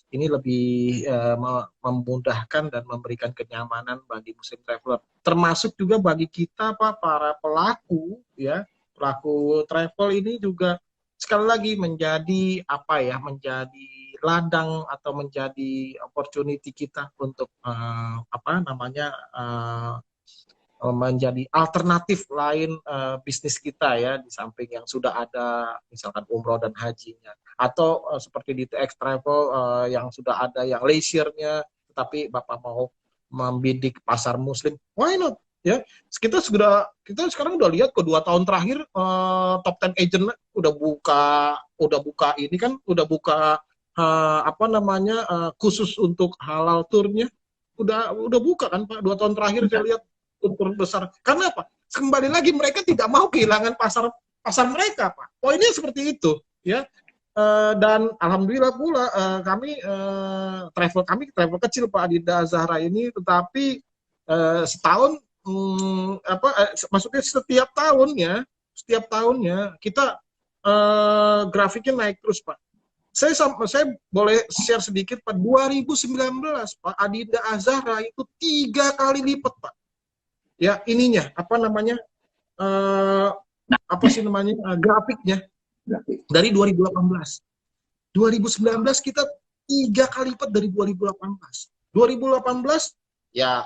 ini lebih memudahkan dan memberikan kenyamanan bagi Muslim traveler, termasuk juga bagi kita Pak, para pelaku, ya, pelaku travel ini juga sekali lagi menjadi menjadi ladang atau menjadi opportunity kita untuk menjadi alternatif lain bisnis kita ya, di samping yang sudah ada misalkan umroh dan hajinya, atau seperti di TX Travel yang sudah ada yang leisure-nya, tapi Bapak mau membidik pasar muslim, why not ya. Kita sekarang udah lihat ke 2 tahun terakhir top 10 agent udah buka ini kan, udah buka khusus untuk halal turnya, udah buka kan Pak, 2 tahun terakhir saya lihat tur besar. Karena apa? Kembali lagi mereka tidak mau kehilangan pasar mereka, Pak. Poinnya seperti itu, ya. Dan alhamdulillah pula travel kecil Pak Adinda Azahra ini, tetapi setahun maksudnya setiap tahunnya kita grafiknya naik terus Pak. Saya boleh share sedikit Pak, 2019 Pak Adinda Azahra itu 3 kali lipat Pak. Ya ininya grafiknya dari 2018. 2019 kita 3 kali lipat dari 2018. 2018 ya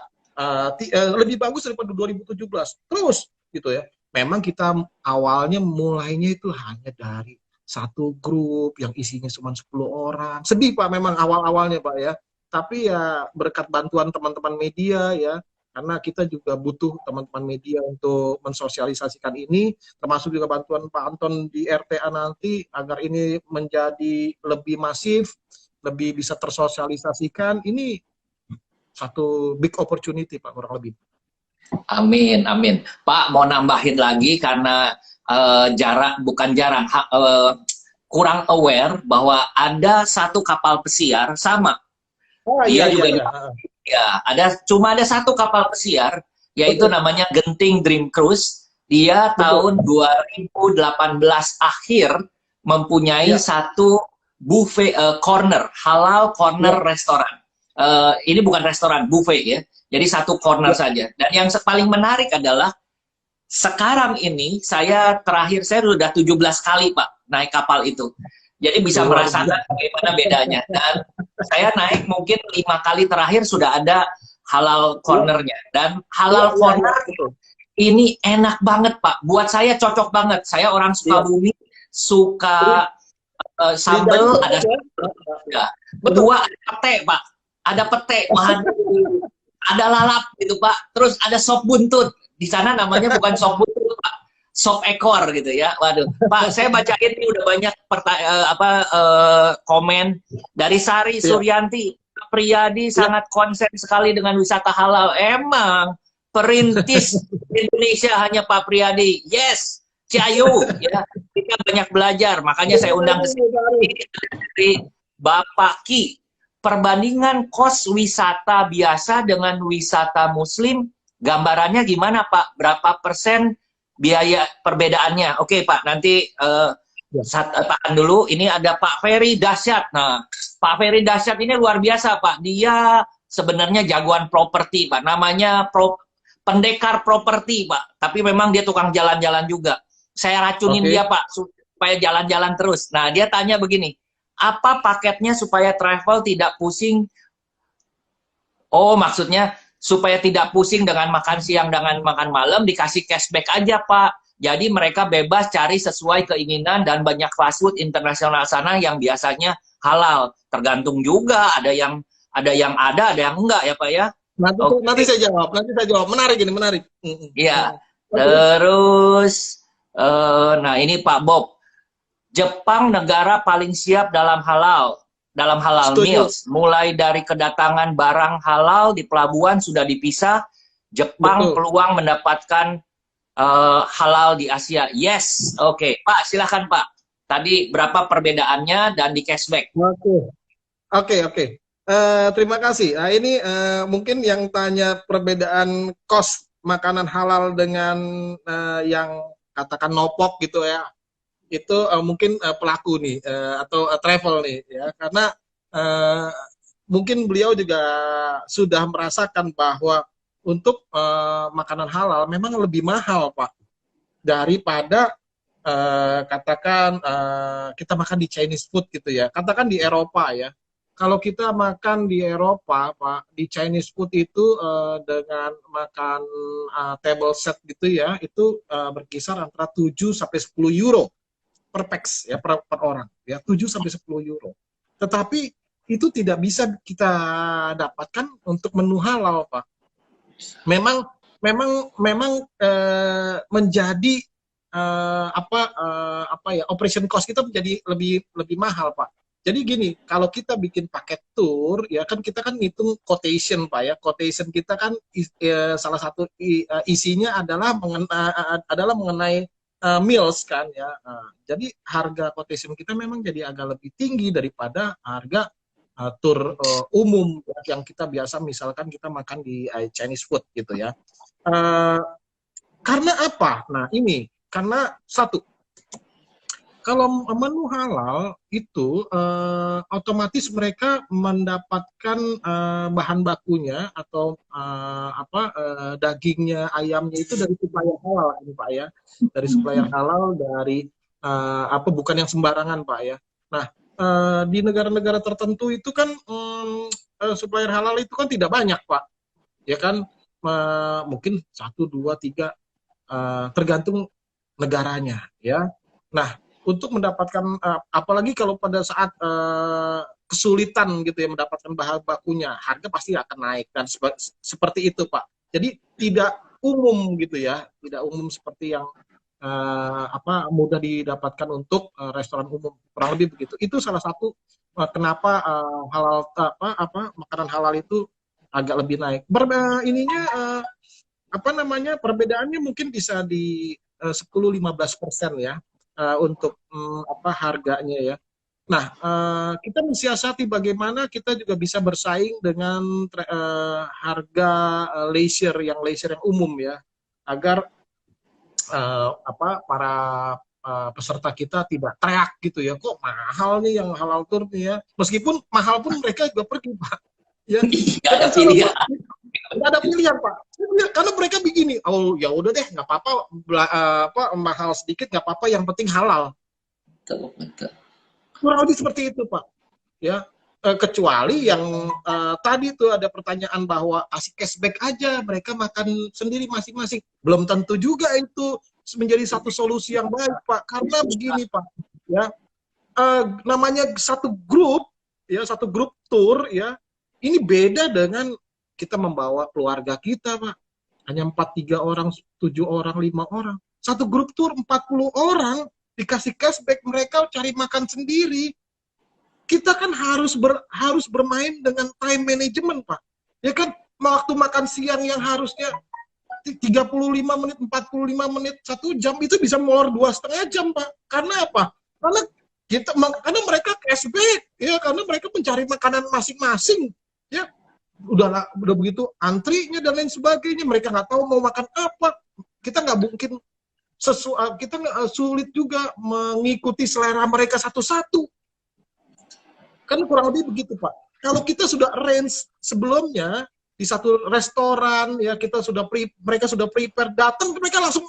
lebih bagus daripada 2017. Terus gitu ya. Memang kita awalnya mulainya itu hanya dari satu grup yang isinya cuma 10 orang. Sedih Pak memang awal-awalnya Pak ya. Tapi ya berkat bantuan teman-teman media ya, karena kita juga butuh teman-teman media untuk mensosialisasikan ini, termasuk juga bantuan Pak Anton di RTA nanti, agar ini menjadi lebih masif, lebih bisa tersosialisasikan. Ini satu big opportunity Pak, kurang lebih. Amin, amin. Pak, mau nambahin lagi karena kurang aware bahwa ada satu kapal pesiar sama. Iya. Ya, cuma ada satu kapal pesiar, yaitu namanya Genting Dream Cruise. Dia tahun 2018 akhir mempunyai satu buffet corner, halal corner restoran. Ini bukan restoran, buffet ya. Jadi satu corner saja. Dan yang paling menarik adalah sekarang ini saya sudah 17 kali Pak naik kapal itu. Jadi bisa merasakan bagaimana bedanya. Dan saya naik mungkin 5 kali terakhir sudah ada halal cornernya. Dan halal corner ini enak banget Pak. Buat saya cocok banget. Saya orang Sukabumi, suka sambal, ada kedua ada pete Pak. Ada pete, ada lalap gitu Pak. Terus ada sop buntut. Di sana namanya bukan sop buntut Pak, sop ekor gitu ya. Waduh, Pak, saya bacain ini udah banyak komen dari Sari Suryanti. Priyadi sangat konsen sekali dengan wisata halal. Emang perintis Indonesia hanya Pak Priyadi. Yes, Ciayu ya. Kita banyak belajar, makanya saya undang ke sini dari Bapak Ki. Perbandingan kos wisata biasa dengan wisata muslim, gambarannya gimana Pak? Berapa persen biaya perbedaannya? Oke Pak, nanti tahan dulu. Ini ada Pak Ferry Dahsyat. Nah, Pak Ferry Dahsyat ini luar biasa Pak. Dia sebenarnya jagoan properti Pak. Namanya pendekar properti Pak. Tapi memang dia tukang jalan-jalan juga. Saya racunin dia Pak supaya jalan-jalan terus. Nah, dia tanya begini, apa paketnya supaya travel tidak pusing? Oh, maksudnya supaya tidak pusing dengan makan siang, dengan makan malam, dikasih cashback aja, Pak. Jadi mereka bebas cari sesuai keinginan, dan banyak fast food internasional sana yang biasanya halal. Tergantung juga, ada yang ada yang enggak ya, Pak ya. Nanti saya jawab, Menarik ini, menarik. Iya. Terus, nah ini Pak Bob. Jepang negara paling siap dalam halal meals. Mulai dari kedatangan barang halal di pelabuhan sudah dipisah. Jepang peluang mendapatkan halal di Asia. Yes, oke. Pak, silakan Pak. Tadi berapa perbedaannya dan di cashback? Oke. Terima kasih. Nah, ini mungkin yang tanya perbedaan cost makanan halal dengan yang katakan nopok gitu ya. Itu mungkin pelaku nih atau travel nih ya, karena mungkin beliau juga sudah merasakan bahwa untuk makanan halal memang lebih mahal Pak daripada katakan kita makan di Chinese food gitu ya, katakan di Eropa ya. Kalau kita makan di Eropa, Pak, di Chinese food itu dengan makan table set gitu ya, itu berkisar antara 7 sampai 10 euro per pax ya, per orang ya, 7 sampai 10 euro. Tetapi itu tidak bisa kita dapatkan untuk menu halal, Pak. Memang menjadi apa ya, operation cost kita menjadi lebih mahal, Pak. Jadi gini, kalau kita bikin paket tour ya kan, kita kan ngitung quotation, Pak ya. Quotation kita kan salah satu isinya adalah mengenai meals kan ya. Jadi harga quotation kita memang jadi agak lebih tinggi daripada harga tour umum ya, yang kita biasa misalkan kita makan di Chinese food gitu ya. Karena apa? Nah ini, karena satu, kalau menu halal itu otomatis mereka mendapatkan bahan bakunya atau dagingnya, ayamnya itu dari supplier halal, ini Pak ya, dari supplier halal, dari bukan yang sembarangan, Pak ya. Nah di negara-negara tertentu itu kan supplier halal itu kan tidak banyak, Pak, ya kan, mungkin 1, 2, 3 tergantung negaranya ya. Nah untuk mendapatkan apalagi kalau pada saat kesulitan gitu ya mendapatkan bahan bakunya, harga pasti akan naik dan seperti itu, Pak. Jadi tidak umum gitu ya, tidak umum seperti yang mudah didapatkan untuk restoran umum, kurang lebih begitu. Itu salah satu kenapa halal makanan halal itu agak lebih naik. Perbedaannya mungkin bisa di 10-15% ya untuk harganya ya. Nah, kita mensiasati bagaimana kita juga bisa bersaing dengan harga leisure yang umum ya, agar para peserta kita tidak teriak gitu ya, kok mahal nih yang halal tour nih ya. Meskipun mahal pun mereka juga pergi, Pak. Ya, nggak ada pilihan. nggak ada pilihan, Pak. Karena mereka begini, oh ya udah deh, nggak apa-apa, mahal sedikit nggak apa-apa, yang penting halal. Kurang lebih seperti itu, Pak. Ya, kecuali yang tadi tuh ada pertanyaan bahwa kasih cashback aja, mereka makan sendiri masing-masing. Belum tentu juga itu menjadi satu solusi yang baik, Pak. Karena begini, Pak, ya, namanya satu grup tour ya, ini beda dengan kita membawa keluarga kita, Pak. Hanya 4-3 orang, 7 orang, 5 orang. Satu grup tour 40 orang dikasih cashback, mereka cari makan sendiri. Kita kan harus bermain dengan time management, Pak. Ya kan, waktu makan siang yang harusnya 35 menit, 45 menit, 1 jam, itu bisa molor 2,5 jam, Pak. Karena apa? Karena mereka cashback, ya, karena mereka mencari makanan masing-masing, ya. Udah begitu antrinya dan lain sebagainya, mereka nggak tahu mau makan apa. Kita nggak mungkin kita sulit juga mengikuti selera mereka satu-satu. Kan kurang lebih begitu, Pak. Kalau kita sudah arrange sebelumnya di satu restoran ya, mereka sudah prepare, datang mereka langsung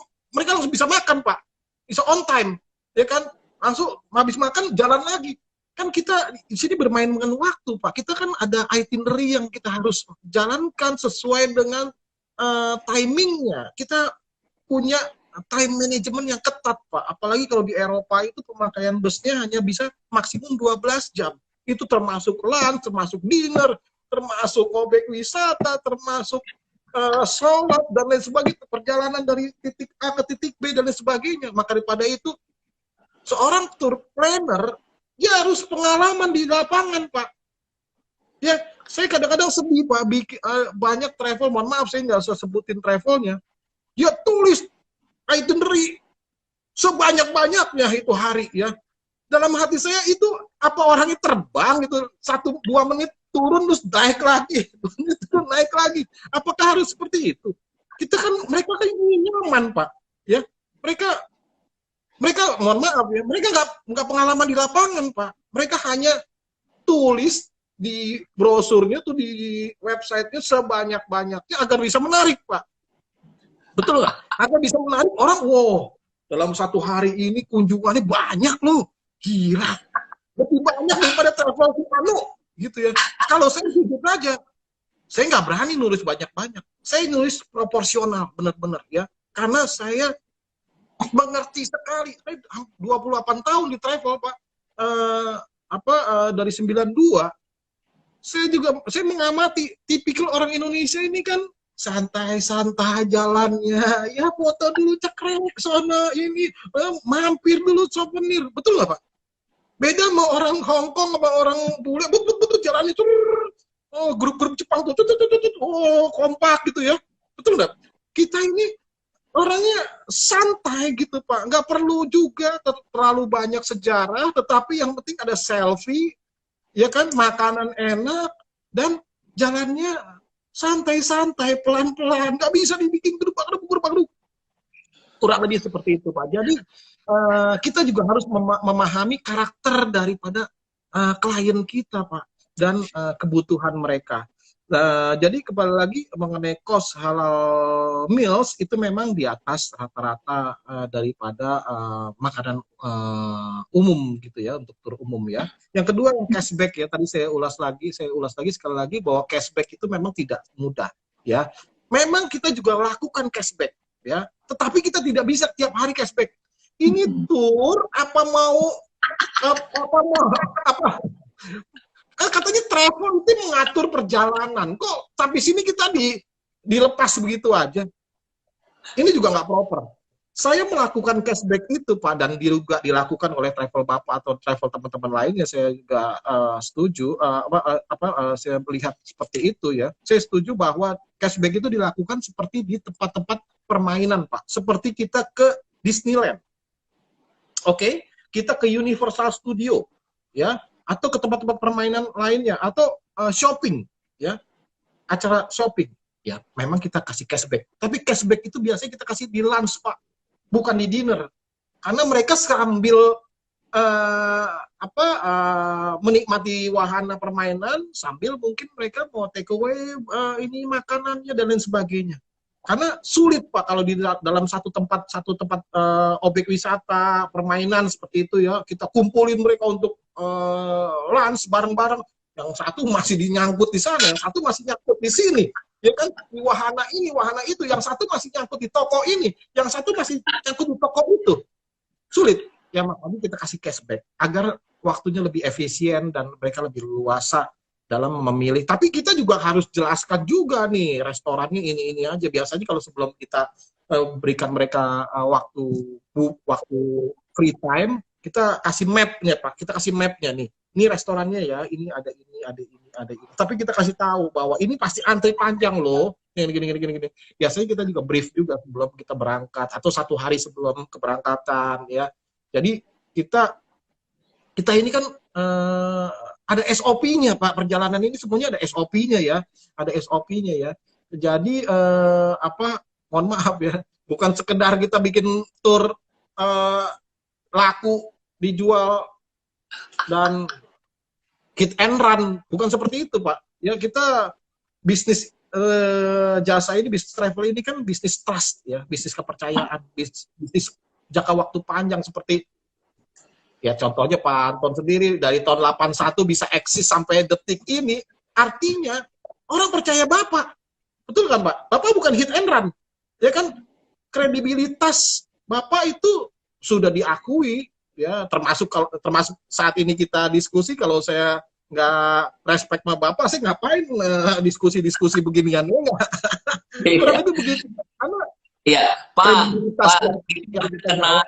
bisa makan, Pak. Bisa on time, ya kan? Langsung habis makan jalan lagi. Kan kita di sini bermain dengan waktu, Pak. Kita kan ada itinerary yang kita harus jalankan sesuai dengan timingnya. Kita punya time management yang ketat, Pak. Apalagi kalau di Eropa itu pemakaian busnya hanya bisa maksimum 12 jam. Itu termasuk lunch, termasuk dinner, termasuk objek wisata, termasuk sholat, dan lain sebagainya. Perjalanan dari titik A ke titik B, dan lain sebagainya. Maka daripada itu, seorang tour planner, dia harus pengalaman di lapangan, Pak. Ya, saya kadang-kadang sedih, Pak. Banyak travel, mohon maaf, saya nggak usah sebutin travelnya. Dia tulis itinerary sebanyak-banyaknya itu hari, ya. Dalam hati saya itu, apa orangnya terbang gitu, 1-2 menit turun terus naik lagi, turun naik lagi. Apakah harus seperti itu? Mereka kan ingin nyaman, Pak. Ya, mereka mohon maaf ya, mereka nggak pengalaman di lapangan, Pak. Mereka hanya tulis di brosurnya tuh, di websitenya sebanyak-banyaknya agar bisa menarik, Pak. Betul nggak? Agar bisa menarik orang, wow, dalam satu hari ini kunjungannya banyak loh, gila, lebih banyak daripada travel Anu, gitu ya. Kalau saya jujur aja, saya nggak berani nulis banyak-banyak. Saya nulis proporsional, benar-benar ya. Karena saya mengerti sekali. Saya 28 tahun di travel, Pak. Dari 92, saya mengamati tipikal orang Indonesia ini kan santai-santai jalannya. Ya foto dulu cekrek sana ini, mampir dulu souvenir. Betul nggak, Pak? Beda sama orang Hong Kong sama orang bule, betul jalannya tuh. Oh, grup-grup Jepang tuh, oh, kompak gitu ya. Betul nggak? Kita ini orangnya santai gitu, Pak. Nggak perlu juga terlalu banyak sejarah, tetapi yang penting ada selfie, ya kan, makanan enak, dan jalannya santai-santai, pelan-pelan. Nggak bisa dibikin gerubak-gerubak. Kurang lebih seperti itu, Pak. Jadi, kita juga harus memahami karakter daripada klien kita, Pak, dan kebutuhan mereka. Jadi kembali lagi mengenai cost halal meals itu memang di atas rata-rata daripada makanan umum gitu ya, untuk tur umum ya. Yang kedua yang cashback ya, tadi saya ulas lagi sekali lagi bahwa cashback itu memang tidak mudah ya. Memang kita juga lakukan cashback ya, tetapi kita tidak bisa tiap hari cashback. Ini tur apa kan katanya travel itu mengatur perjalanan, kok sampai sini kita dilepas begitu aja. Ini juga nggak proper. Saya melakukan cashback itu, Pak, dan juga dilakukan oleh travel Bapak atau travel teman-teman lainnya. Saya juga setuju, saya melihat seperti itu ya. Saya setuju bahwa cashback itu dilakukan seperti di tempat-tempat permainan, Pak. Seperti kita ke Disneyland, oke? Kita ke Universal Studio, ya, atau ke tempat-tempat permainan lainnya, atau shopping, ya, acara shopping, ya, memang kita kasih cashback. Tapi cashback itu biasanya kita kasih di lunch, Pak, bukan di dinner, karena mereka sambil menikmati wahana permainan, sambil mungkin mereka mau take away ini makanannya dan lain sebagainya. Karena sulit, Pak, kalau di dalam satu tempat objek wisata, permainan seperti itu ya, kita kumpulin mereka untuk lunch bareng-bareng. Yang satu masih dinyangkut di sana, yang satu masih nyangkut di sini. Ya kan, di wahana ini, wahana itu, yang satu masih nyangkut di toko ini, yang satu masih nyangkut di toko itu. Sulit. Ya makanya kita kasih cashback agar waktunya lebih efisien dan mereka lebih leluasa dalam memilih. Tapi kita juga harus jelaskan juga nih, restorannya ini aja. Biasanya kalau sebelum kita berikan mereka waktu free time, kita kasih mapnya, Pak. Kita kasih mapnya nih. Ini restorannya ya, ini ada ini, ada ini, ada ini. Tapi kita kasih tahu bahwa ini pasti antri panjang loh. Gini. Biasanya kita juga brief juga sebelum kita berangkat atau satu hari sebelum keberangkatan ya. Jadi kita ini kan ada SOP-nya, Pak. Perjalanan ini semuanya ada SOP-nya ya. Ada SOP-nya ya. Jadi mohon maaf ya, bukan sekedar kita bikin tur laku, dijual dan hit and run, bukan seperti itu, Pak. Ya, kita bisnis jasa ini, bisnis travel ini kan bisnis trust ya, bisnis kepercayaan, bisnis jangka waktu panjang. Seperti ya contohnya Pak Anton sendiri dari tahun 81 bisa eksis sampai detik ini, artinya orang percaya Bapak. Betul kan, Pak? Bapak bukan hit and run. Ya kan, kredibilitas Bapak itu sudah diakui ya, termasuk saat ini kita diskusi. Kalau saya nggak respect sama Bapak, saya ngapain diskusi-diskusi beginian? Kurang itu begitu. Karena iya, Pak, karena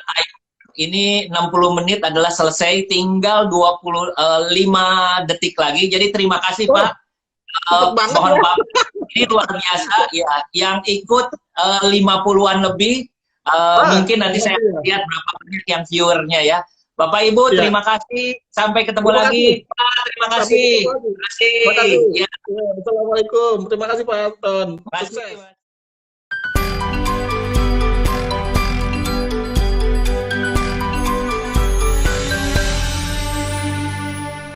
ini 60 menit adalah selesai, tinggal 25 detik lagi. Jadi terima kasih, Pak. Mohon maaf, ini luar biasa ya. Yang ikut 50-an lebih, mungkin nanti saya lihat berapa banyak yang viewernya ya. Bapak Ibu, terima kasih. Sampai ketemu lagi. Pak, terima kasih. Terima kasih. Ya. Assalamualaikum. Terima kasih, Pak Anton. Terima kasih.